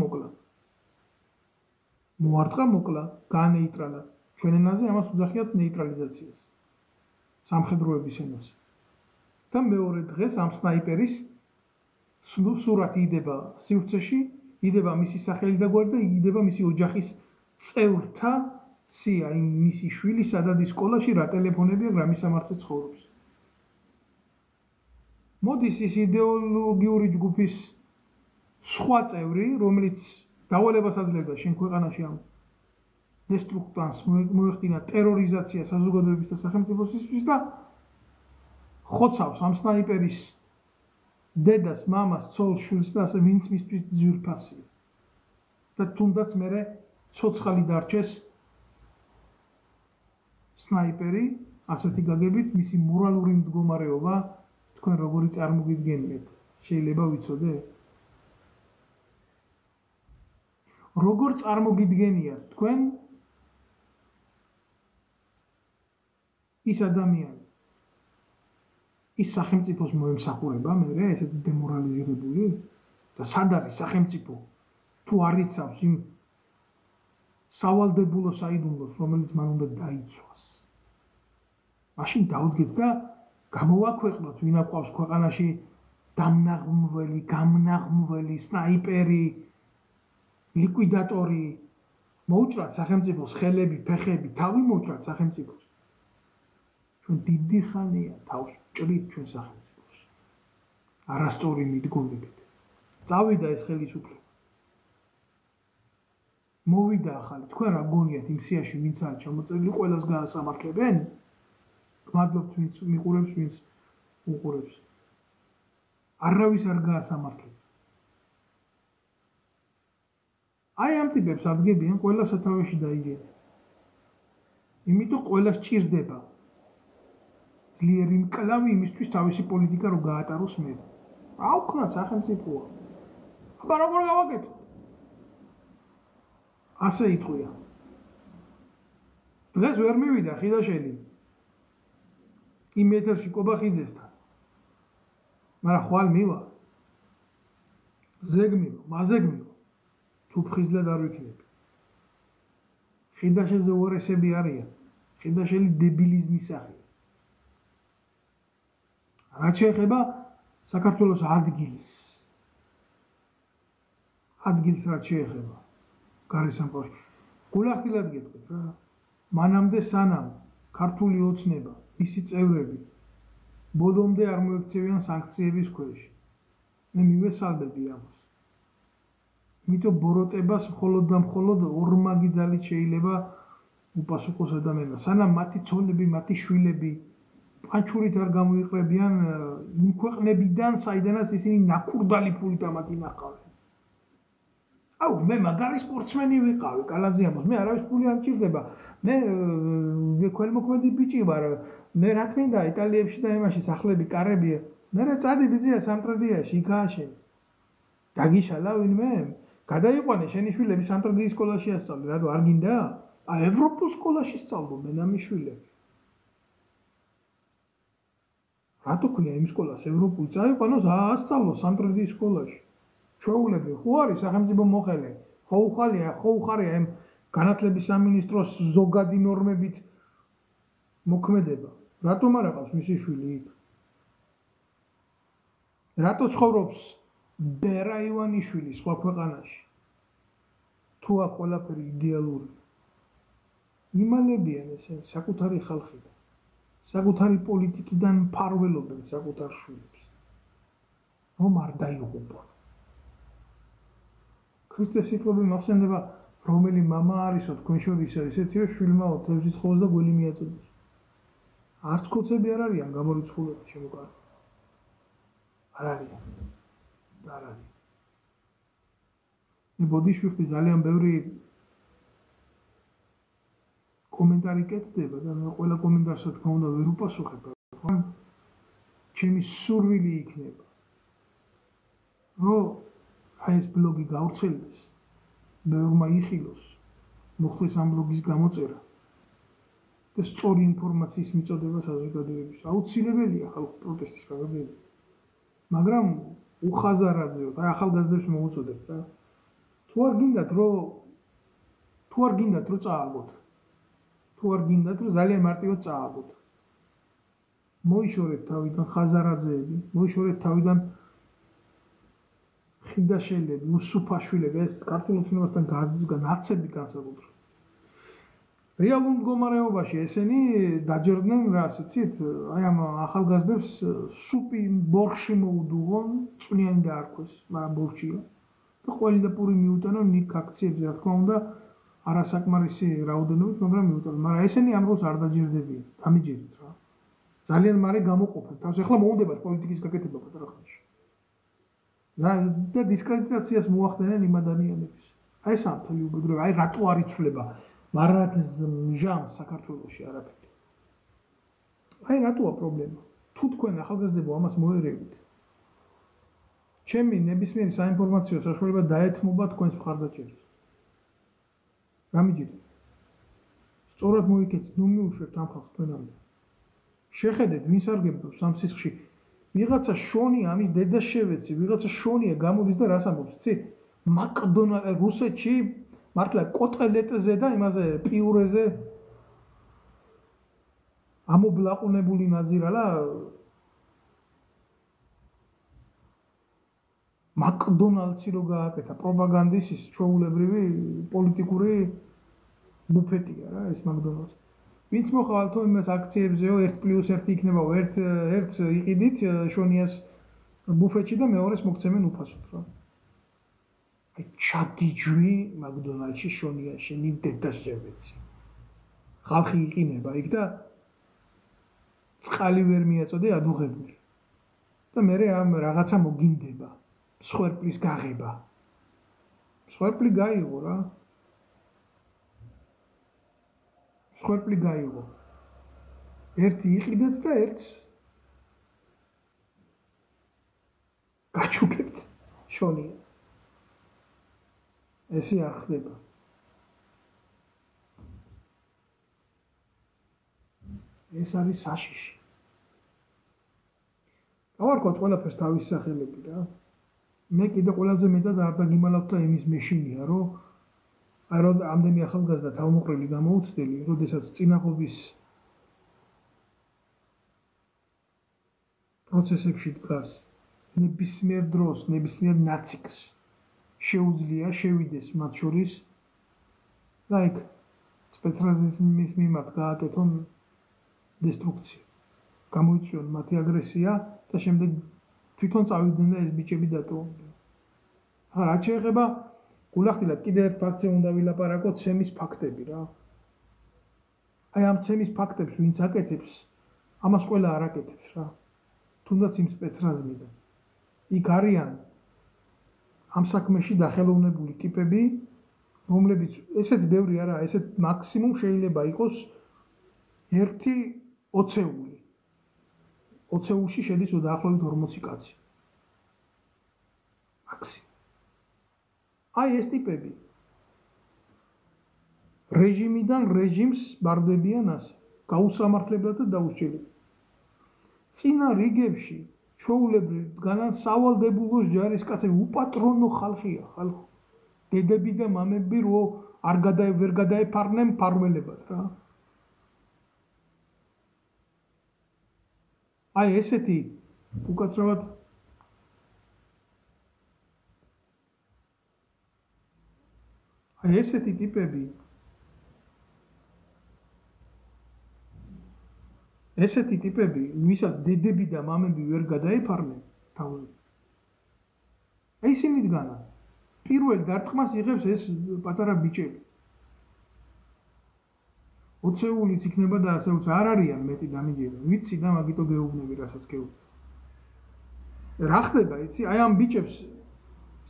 მოკლა. გაანეიტრალა. ჩვენ ენაზე ამას უძახიათ ნეიტრალიზაციას. სამხედროების ენაზე. და მეორე დღეს ამ სნაიპერის სურათი იდება სივრცეში, იდება მისი სახელი და გვარი და იდება მისი ოჯახის წევრთა სია, იმ მისი შვილი სადადის სკოლაში, რა ტელეფონები აქვს, რა მისამართზე ცხოვრობს. მოდის ის იდეოლოგიური ჯგუფის სხვა წევრი, რომელიც დავალებას აძლევდა შენ ქვეყანაში ამ დესტრუქტანს მოეხდინა ტერორიზაცია საზოგადოების და სახელმწიფოსთვის და ხოცავს ამ სნაიპერის დედას, მამას, ცოლს, შვილს და ასე ვინც მისთვის ძვირფასია. და თუნდაც მერე ცოცხალი დარჩეს სნაიპერი, ასეთი გაგებით მისი მორალური მდგომარეობა თქვენ როგორი წარმოგიდგენიათ? შეიძლება ვიცოდე? როგორ წარმოგიდგენიათ თქვენ ის ადამიანი? ის სახელმწიფოს მოემსახურება მერე ესეთი დემორალიზირებული და სად არის სახელმწიფო თუ არ იცავს იმ სავალდებულო საიდუმლოს, რომელიც მან უნდა დაიცვას. მაშინ დავდგეთ და გამოვაქვეყნოთ, ვინ აყვავს ქვეყანაში გამნაღმველი, სნაიპერი, ლიკვიდატორი, მოუჭრათ სახელმწიფოს ხელები, ფეხები, თავი მოუჭრათ სახელმწიფოს. ჩვენ დიდი ხანია თავს ჭრით ჩვენ სახელმწიფოს. არასწორი მიდგომებით. წავიდა ეს ხელისუფლება. მოვიდა ახალი, თქვენ რა გონიათ იმ სიაში ვინც არის ჩამოწერილი, ყველას გაასამართლებენ? გმადლობთ ვინც მიყურებს, ვინც უყურებს. არავის არ გაასამართლებს. აი ამ ტიპებს ადგებიან ყველა სათავეში დაიგეთ. იმიტომ ყველას ჭირდება ძლიერი მკლავი იმისთვის თავისი პოლიტიკა რო გაატაროს მე. რა ვქნათ სახელმწიფოა. აბა როგორ გავაკეთო? ასე იტყვია. დღეს ვერ მივიდა ხიდაშელი იმ ეთერში კობახიძესთან. მაგრამ ხვალ მივა. ზეგმივა, მაზეგმივა. თუ ფხიზლად არ ვიქნები. ხიდაშელზე უარესები არიან. ხიდაშელი დებილიზმის სახეა. რაც შეეხება საქართველოს ადგილს რაც შეეხება გარესამყაროში. გულახდილად გეტყვით რა. მანამდე სანამ ქართული ოცნება, მისი წევრები ბოლომდე არ მოექცევიან სანქციების ქვეშ. მე მივესალმები ამას. იმიტომ ბოროტებას მხოლოდ და მხოლოდ ორმაგი ძალით შეიძლება უპასუხოს ადამიანმა, სანამ მათი ცოლები, მათი შვილები პანჩურით არ გამოიყრებიან იმ ქვეყნებიდან, საიდანაც ისინი ნაკურდალი ფულით ამათ ინახავენ. აუ, მე მაგარი სპორტსმენი ვიყავი, კალაძე ამბობს, მე არავის ფული არ მჭირდება. მე ქველმოქმედი ბიჭი ვარ. მე რა თქმა უნდა, იტალიებში და იმაში სახლები, კარებია. მე წადი ბიზია სამტრედიაში, იქ ააშენი. დაგიშალა ვინმე? გადაიყვანე შენი შვილები სამტრედიის სკოლაში ასწავლე, რატო არ გინდა? ევროპულ სკოლაში სწავლობენ ამის შვილები. რატო ქვია იმ სკოლას ევროპულ წაიყვანოს ასწავლოს სამტრედიის სკოლაში. ჩვეულები ხო არის სახელმწიფო მოხელე, ხო უხარია იმ განათლების სამინისტროს ზოგადი ნორმებით მოქმედება. რატომ არ აყავს მისი შვილი იქ? რატო ცხოვრობს ბერა ივანიშვილი სხვა ქვეყანაში? თუ აქ ყველაფერი იდეალური. იმალებიან ესე საკუთარი ხალხიდან, საკუთარი პოლიტიკიდან მფარველობენ საკუთარ შვილებს. რომ არ დაიღუპონ. ქრისტეს სიტყვები მახსენდება, რომელი მამა არისო თქვენ შორის ესეთიო შვილმაო თევზით ხოვს და გველი მიაწოდეს. არც ქოცები არ არიან გამორიცხულები შემოკარგული. არ არიან. არ არის. მე ბოდიშვილი ძალიან ბევრი კომენტარი კეთდება და მე ყველა კომენტარს რა თქმა უნდა ვერ უპასუხებ. ჩემი სურვილი იქნება. რომ აი ეს ბლოგი გავრცელდეს, ბევრმა იხილოს, მოხდეს ამ ბლოგის გამოწერა და სწორი ინფორმაციის მიწოდება საზოგადოების. აუცილებელია ხალხის პროტესტის გაგრძელება. მაგრამ უხაზარაძეოთ, აი ახალგაზრდებს მოუწოდებთ რა. თუ არ გინდათ რომ წააგოთ. თუ არ გინდათ რომ ძალიან მარტივად წააგოთ. მოიშორეთ თავიდან ხაზარაძეები, მოიშორეთ თავიდან ხიდაშელები, უსუფაშვილები, ეს ქართულ ოცნებასთან განაცები განსაკუთრებით. რეალურ მდგომარეობაში ესენი დაჯერდნენ რას, იცით? აი ამ ახალგაზრდებს სუპი ბორში მოუდუღონ, წვნიანი დაარქვეს, მაგრამ ბორშია. და ყველი და პური მიუტანონ იქ აქციებზე, რა თქმა უნდა, არასაკმარისი რაოდენობით, მაგრამ მიუტანონ. მაგრამ ესენი ამ დროს არ დაჯერდებიან, დამიჯერეთ რა. ძალიან მალე გამოყოფენ თავს. ეხლა მოუნდებათ პოლიტიკის გაკეთება პატარა ხანში. და დისკრედიტაციას მოახდენენ იმ ადამიანებს. აი ეს ამთელი უბედურება, აი რატო არ იცვლება მარადმჟამ საქართველოში არაფერი. აი რატოა პრობლემა? თუ თქვენ ახალგაზრდებო ამას მოერევით, ჩემი ნებისმიერი საინფორმაციო საშუალება დაეთმობა თქვენს მხარდაჭერას. გამიჯერეთ. სწორად მოიქეცეთ, ნუ მიუშვებთ ამ ხალხს თქვენამდე. შეხედეთ, ვინ სარგებლობს ამ სისხლში. ვიღაცა შონია ამის დედა შევეცი, ვიღაცა შონია გამოდის და რას ამბობს, იცი? მაკდონალდ რუსეთში მართლა კოტელეტზე და იმაზე პიურეზე ამობლაყუნებული ნაზირალა მაკდონალდსი რო გააკეთა პროპაგანდის ის ჩვეულებრივი პოლიტიკური ბუფეტია რა ეს მაკდონალდსი. ვინც მოხვალ თუ იმას აქციებზეო 1+1 იქნებაო, ერთს იყიდით შონიას ბუფეტში და მეორეს მოგცემენ უფასოდ რა. აი ჩაგიჯვი მაკდონალდში შონია შენი დედა შევეცი. ხალხი იყინება იქ და წყალი ვერ მიაწოდე ადუღებული. და მე ამ რაღაცა მოგინდება. სხვერპლის გაღება. სხვერპლი გაიღო რა. სხვერპლი გაიღო. ერთი იყიდეთ და ერთს გაჩუქებთ შონია. ესე არ ხდება. ეს არის საშიში. გავარკვევთ ყველაფერს თავის სახელები რა. მე კიდე ყველაზე მეტად არ დაგიმალავდა იმის მეშინია, რომ აი რომ ამდენი ახალგაზრდა თავმოყრილი გამოუცდელი, როდესაც წინაღობის პროცესებში დგას, ნებისმიერ დროს, ნებისმიერ ნაციკს შეუძლია შევიდეს მათ შორის და იქ სპეცნაზის მიმართ გააკეთონ დესტრუქცია. გამოიწვიონ მათი აგრესია და შემდეგ თვითონ წავიდნენ და ეს ბიჭები დატოვდნენ. რაც შეეხება გულახდილად კიდე ერთ ფაქტზე უნდა ვილაპარაკოთ, სემის ფაქტები რა. აი ამ ცემის ფაქტებს ვინც აკეთებს, ამას ყველა არ აკეთებს რა. თუნდაც იმ სპეცრაზმიდან. იქ არიან ამ საქმეში დახელოვნებული ტიპები, რომლებიც ესეთი ბევრი არა, ესეთ მაქსიმუმ შეიძლება იყოს 1/20. 20-ში შედის დაახლოებით 40 კაცი. მაქსიმუმ. აი ეს ტიპები რეჟიმიდან რეჟიმს ბარდებიან ასე, გაუსამართლებლად და დაუსჯელებლად. წინა რიგებში ჩვეულებრივ დგანან სავალდებულოს ჯარისკაცები, უპატრონო ხალხია, ხალხო. დედები და მამები რო ვერ გადაეფარნენ მფარველებად რა. აი ესეთი უკაცრავად ესეთი ტიპები ვისაც დედები და მამები ვერ გადაეფარნენ თავზე. ისინი დგანან. პირველ დარტყმას იღებს ეს პატარა ბიჭები. 20-ულიც იქნება და ასეც არ არიან მეტი დამიჯერა. ვიცი და მაგიტო გეუბნები, რასაც გეუბნები. რა ხდება, იცი? აი ამ ბიჭებს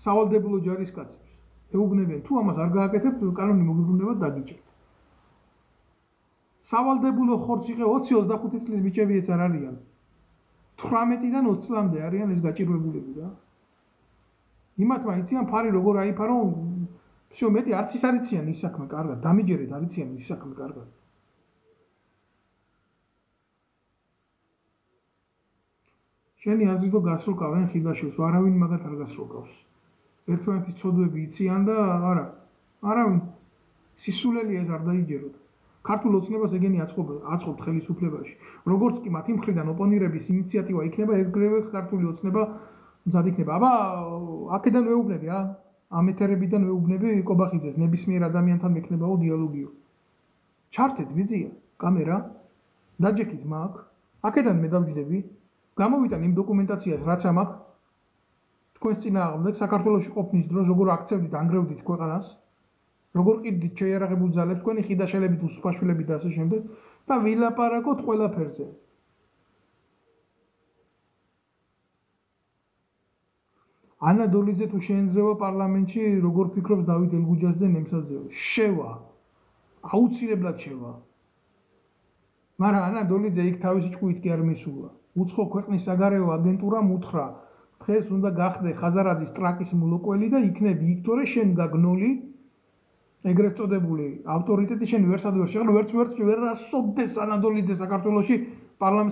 სავალდებულო ჯარისკაცებს ეუბნებიან, თუ ამას არ გააკეთებთ, კანონი მოგიბრუნებათ დაგიჭერთ. სავალდებულო ხორცი იყო 20-25 წლის ბიჭებიც არ არიან. 18-დან 20 წლამდე არიან ეს გაჭირვებულები რა. იმათმა იციან ფარი როგორ აიფარო, всё მეტი არც ის არიციან ის საქმე კარგად, დამიჯერეთ არიციან ის საქმე კარგად. შენი აზრით გასროლკავენ ხიდაშევს, არავინ მაგათ არ გასროლკავს. ერთმანეთის ცოდვები იციან და არავინ სისულელი ეს არ დაიჯეროთ. ქართულ ოცნებას ეგენი აწყობთ ხელისუფლებაში. როგორც კი მათი მხრიდან ოპონირების ინიციატივა იქნება, ეგრევე ქართული ოცნება მზად იქნება. აბა აქედან ვეუბნები ამ ეთერებიდან ვეუბნები კობახიძეს, ნებისმიერ ადამიანთან მექნებაო დიალოგიო. ჩართეთ ვიზია, კამერა, დაჯექით მაგ, აქედან მე დავჯდები, გამოვიტან იმ დოკუმენტაციას, რაც ამაქვს, თქვენს წინააღმდეგ საქართველოში ყოფნის დროს როგორ აქცევდით, ანგრევდით ქვეყანას, როგორ ყიდდით შეიარაღებულ ძალებს, თქვენი ხიდაშელებით, უსუფაშვილებით და ასე შემდეგ და ვილაპარაკოთ ყველაფერზე. ანა დოლიძე თუ შეენძრევა პარლამენტში, როგორ ფიქრობს დავით ელგუჯაძე ნემსაძეო? შევა. აუცილებლად შევა. მაგრამ ანა დოლიძე იქ თავისი ჭკუით კი არ მისულა. უცხო ქვეყნის საგარეო აგენტურამ უთხრა, დღეს უნდა გახდე ხაზარაძის ტრაკის მოლოკველი და იქნები იქ, თორე შენ გაგნოლი, ეგრეთ წოდებული ავტორიტეტი შენ ვერსად ვერ შეღლო, ვერც ვერ ასოდეს ანა დოლიძე საქართველოში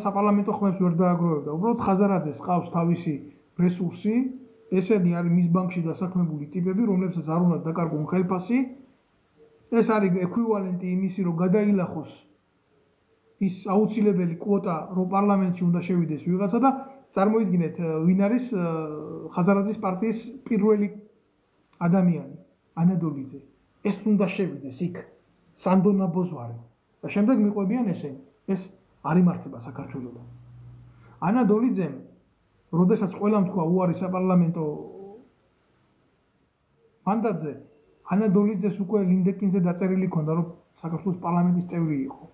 საპარლამენტო ხმებს ვერ დააგროვებდა. უბრალოდ ხაზარაძეს ყავს თავისი რესურსი, ესენი არის მის ბანკში დასაქმებული ტიპები, რომლებსაც არ უნდა დაკარგონ ხელფასი. ეს არის ეკვივალენტი იმისი, რომ გადაილახოს ის აუცილებელი კვოტა, რომ პარლამენტში უნდა შევიდეს ვიღაცა და წარმოიდგინეთ, ვინ არის ხაზარაძის პარტიის პირველი ადამიანი, ანა დოლიძე. ეს უნდა შევიდეს იქ, სანდონა ბოზვარი. და შემდეგ მიყვებიან ესენი. ეს არ იმართება საქართველოსთან. ანა დოლიძემ, როდესაც ყველამ თქვა უარი საპარლამენტო მანდატზე, ანა დოლიძეს უკვე ლინდეკინზე დაწერილი ჰქონდა, რომ საქართველოს პარლამენტის წევრი იყო.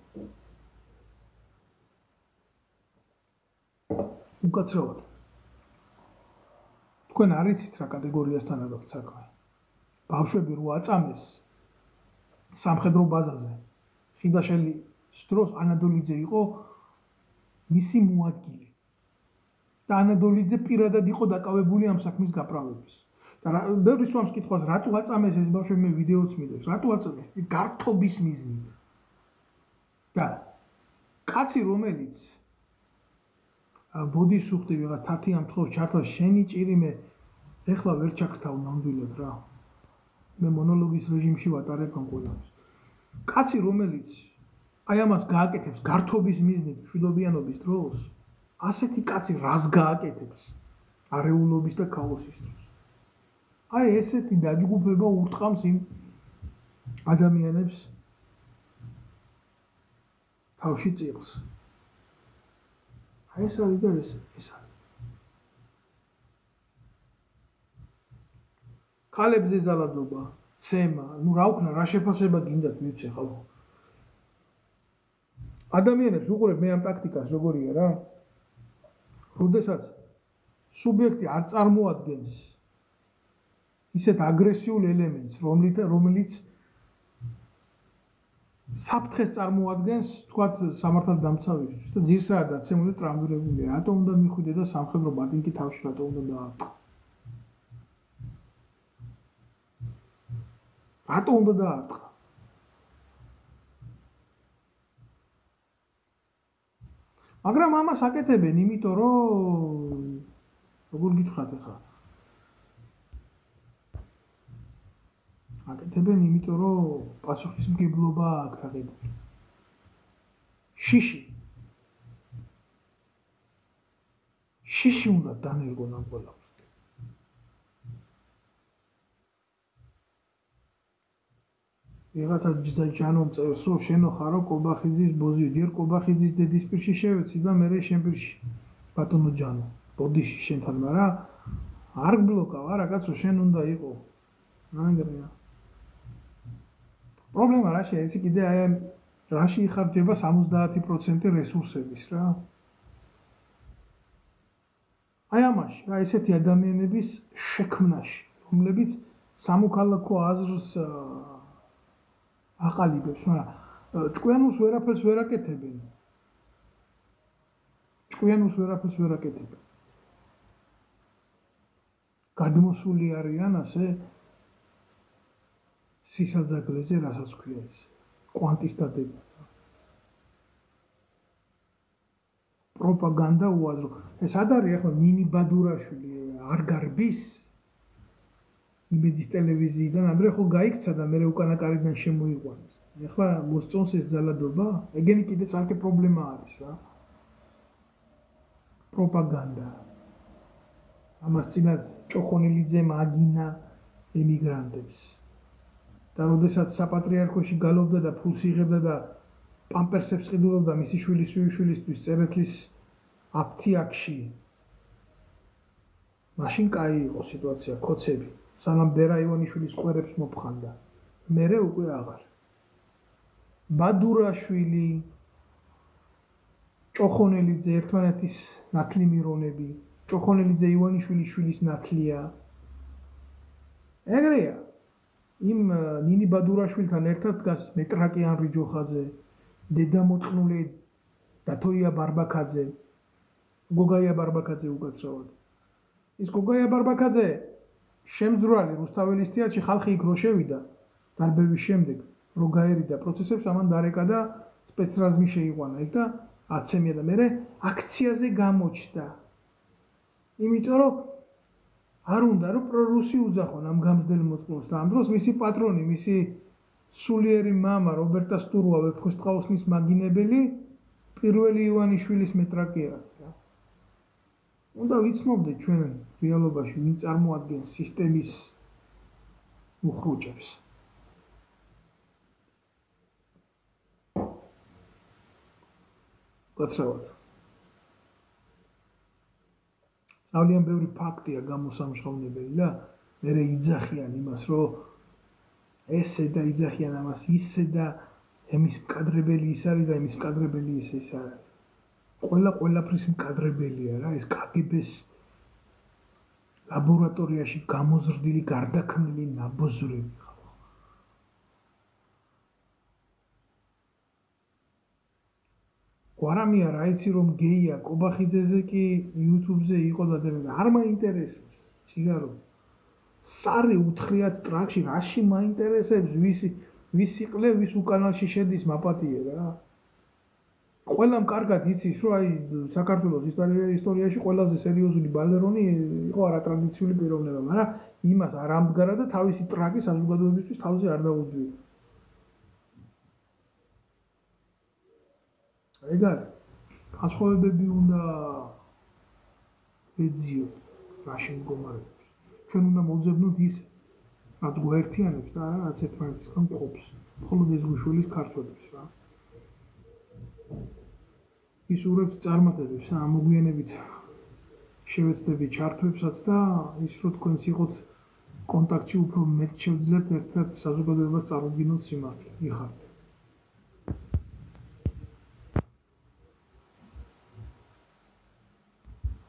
უკაცრავად. თქვენ არ იცით რა კატეგორიასთან აქვს საქმე. ბავშვები რო აწამეს სამხედრო ბაზაზე, ხიდაშელის დროს ანა დოლიძე იყო მისი მოადგილე. და ანა დოლიძე პირადად იყო დაკავებული ამ საქმის გაფრავების. და ბევრი სვამს კითხვას, რატო აწამეს ეს ბავშვები, მე ვიდეოც მიდევს, რატო აწამეს? გართობის მიზნით. და კაცი რომელიც ბოდიშს უხდი ვიღაც თათი ამ თხოვს ჩართვა შენი ჭირიმე ეხლა ვერ ჩაქრთავ ნამდვილად რა. მე მონოლოგის რეჟიმში ვატარებ ამ ყველას. კაცი რომელიც აი ამას გააკეთებს გართობის მიზნით მშვიდობიანობის დროს, ასეთი კაცი რას გააკეთებს არეულობის და ქაოსის დროს. აი ესეთი დაჯგუფება ურტყამს იმ ადამიანებს თავში წილს. ეს არის და ეს არის. ქალებზე ზალადობა, ცემა, რა უქნა, რა შეფასება გინდათ მივცე ხალხო. ადამიანებს უყურებ მე ამ ტაქტიკას როგორია რა. როდესაც სუბიექტი არ წარმოადგენს ისეთ აგრესიულ ელემენტს, რომელიც საფრთხეს წარმოადგენს, თქვათ, სამართალდამცავისთვის და ძირსაა დაცემული ტრამვირებული. რატომ უნდა მიხვიდე და სამხედრო ბატინკი თავში რატომ უნდა დაარტყა? რატომ უნდა დაარტყა? მაგრამ ამას აკეთებენ, იმიტომ რომ როგორ გითხრათ ახლა? აკეთებენ, იმიტომ რომ პასუხისმგებლობა აქვს აღებული. შიში უნდა დანერგონ ამ ყველაფერს. ვიღაცა ჯანომ წერს, რომ შენო ხარო კობახიძის ბოზი, ჯერ კობახიძის დედის პირში შევეცი და მე შენ პირში. ბატონო ჯანო, ბოდიში შენთან, მაგრამ არ გბლოკავ, არა კაცო, შენ უნდა იყო. ნანგრია. პრობლემა რაშია? იცი კიდე აი რაში იხარჯება 70% რესურსების რა. აი ამაში, რა ესეთი ადამიანების შექმნაში, რომლებიც სამოქალაქო აზრს აყალიბებს, მაგრამ ჭკვიანურს ვერაფერს ვერ აკეთებენ. გადმოსული არიან ასე სისაძაგლეზე, რასაც ქვია ეს კვანტისტადება. პროპაგანდა უაზრო. ეს არ არის ახლა ნინი ბადურაშვილი არ გარბის იმედის ტელევიზიიდან, ამდრე ხო გაიქცა და მე უკანა კარიდან შემოიყვანეს. ახლა მოსწონს ეს ძალადობა, ეგენი კიდე ცალკე პრობლემა არის რა. პროპაგანდა. ამას წინათ ჭოხონელიძე მაგინა ემიგრანტებს. და როდესაც საპატრიარქოში გალობდა და ფულს იღებდა და პამპერსებს ყიდულობდა მისი შვილისთვის წერეთლის აფთიაქში. მაშინ კაი იყო სიტუაცია, ქოცები. სანამ ბერა ივანიშვილის ყვერებს მოფხანდა. მერე უკვე აღარ. ბადურაშვილი, ჭოხონელიძე ერთმანეთის ნათლი მირონები, ჭოხონელიძე ივანიშვილის შვილის ნათლია. ეგრეა. იმ ნინი ბადურაშვილთან ერთად დგას მეტრაკიან რიჯოხაძე, დედა მოწნული დათოია ბარბაქაძე, გოგაია ბარბაქაძე უკაცრავად. ის გოგაია ბარბაქაძე შემძვრალი რუსთაველის თეატრში ხალხი იქ რო შევიდა დარბევის შემდეგ, რო გაერიდა პროცესებს, ამან დარეკა და სპეცრაზმი შეიყვანა იქ და აცემია და მერე აქციაზე გამოჩნდა. იმიტომ რომ არ უნდა რომ პრორუსი უძახონ ამ გამზრდელ მოწმობს და ამ დროს მისი პატრონი, მისი სულიერი მამა რობერტა სტურუა ვეფხისტყაოსნის მაგინებელი პირველი ივანიშვილის მეტრაკია. უნდა ვიცნობდეთ ჩვენ რეალობაში ვინ წარმოადგენს სისტემის უხრუჭებს. გაცრავად. ძალიან ბევრი ფაქტია გამოსამშრომლებელი და მერე იძახიან იმას, რომ ესე და იძახიან ამას ისე და ემის მკადრებელი ის არის და ემის მკადრებელი ის არის. ყველაფრის მკადრებელია რა, ეს კგბ-ს ლაბორატორიაში გამოზრდილი გარდაქმნილი ნაბოზრები ხალხო. გვარამია რა იცი რომ გეია კობახიძეზე კი YouTube-ზე იყო და არ მაინტერესებს ციგარო. სარი უთხრიათ ტრაქში რაში მაინტერესებს ვის იყლე ვის უკანალში შედის მაპატიე რა. ყველამ კარგად იცის რომ აი საქართველოს ისტორიაში ყველაზე სერიოზული ბალერონი იყო არატრადიციული პიროვნება, მაგრამ იმას არ ამდგარა და თავისი ტრაკი საზოგადოებისთვის თავზე არ დაუძვია. ეგ არის. განსხვავებები უნდა ეძიოთ რაში მდგომარეობს. ჩვენ უნდა მოვძებნოთ ის, რაც გვაერთიანებს და არა რაც ერთმანეთისგან მყოფს. მხოლოდ ეს გვიშველის ქართველებს რა. ის ურებს წარმატებებს, მოგვიანებით შევეცდები ჩართვებსაც და ის რომ თქვენს იყოთ კონტაქტში უფრო მეტ შევძლებთ ერთად საზოგადოებას წარუდგინოთ სიმართლე. იხარით.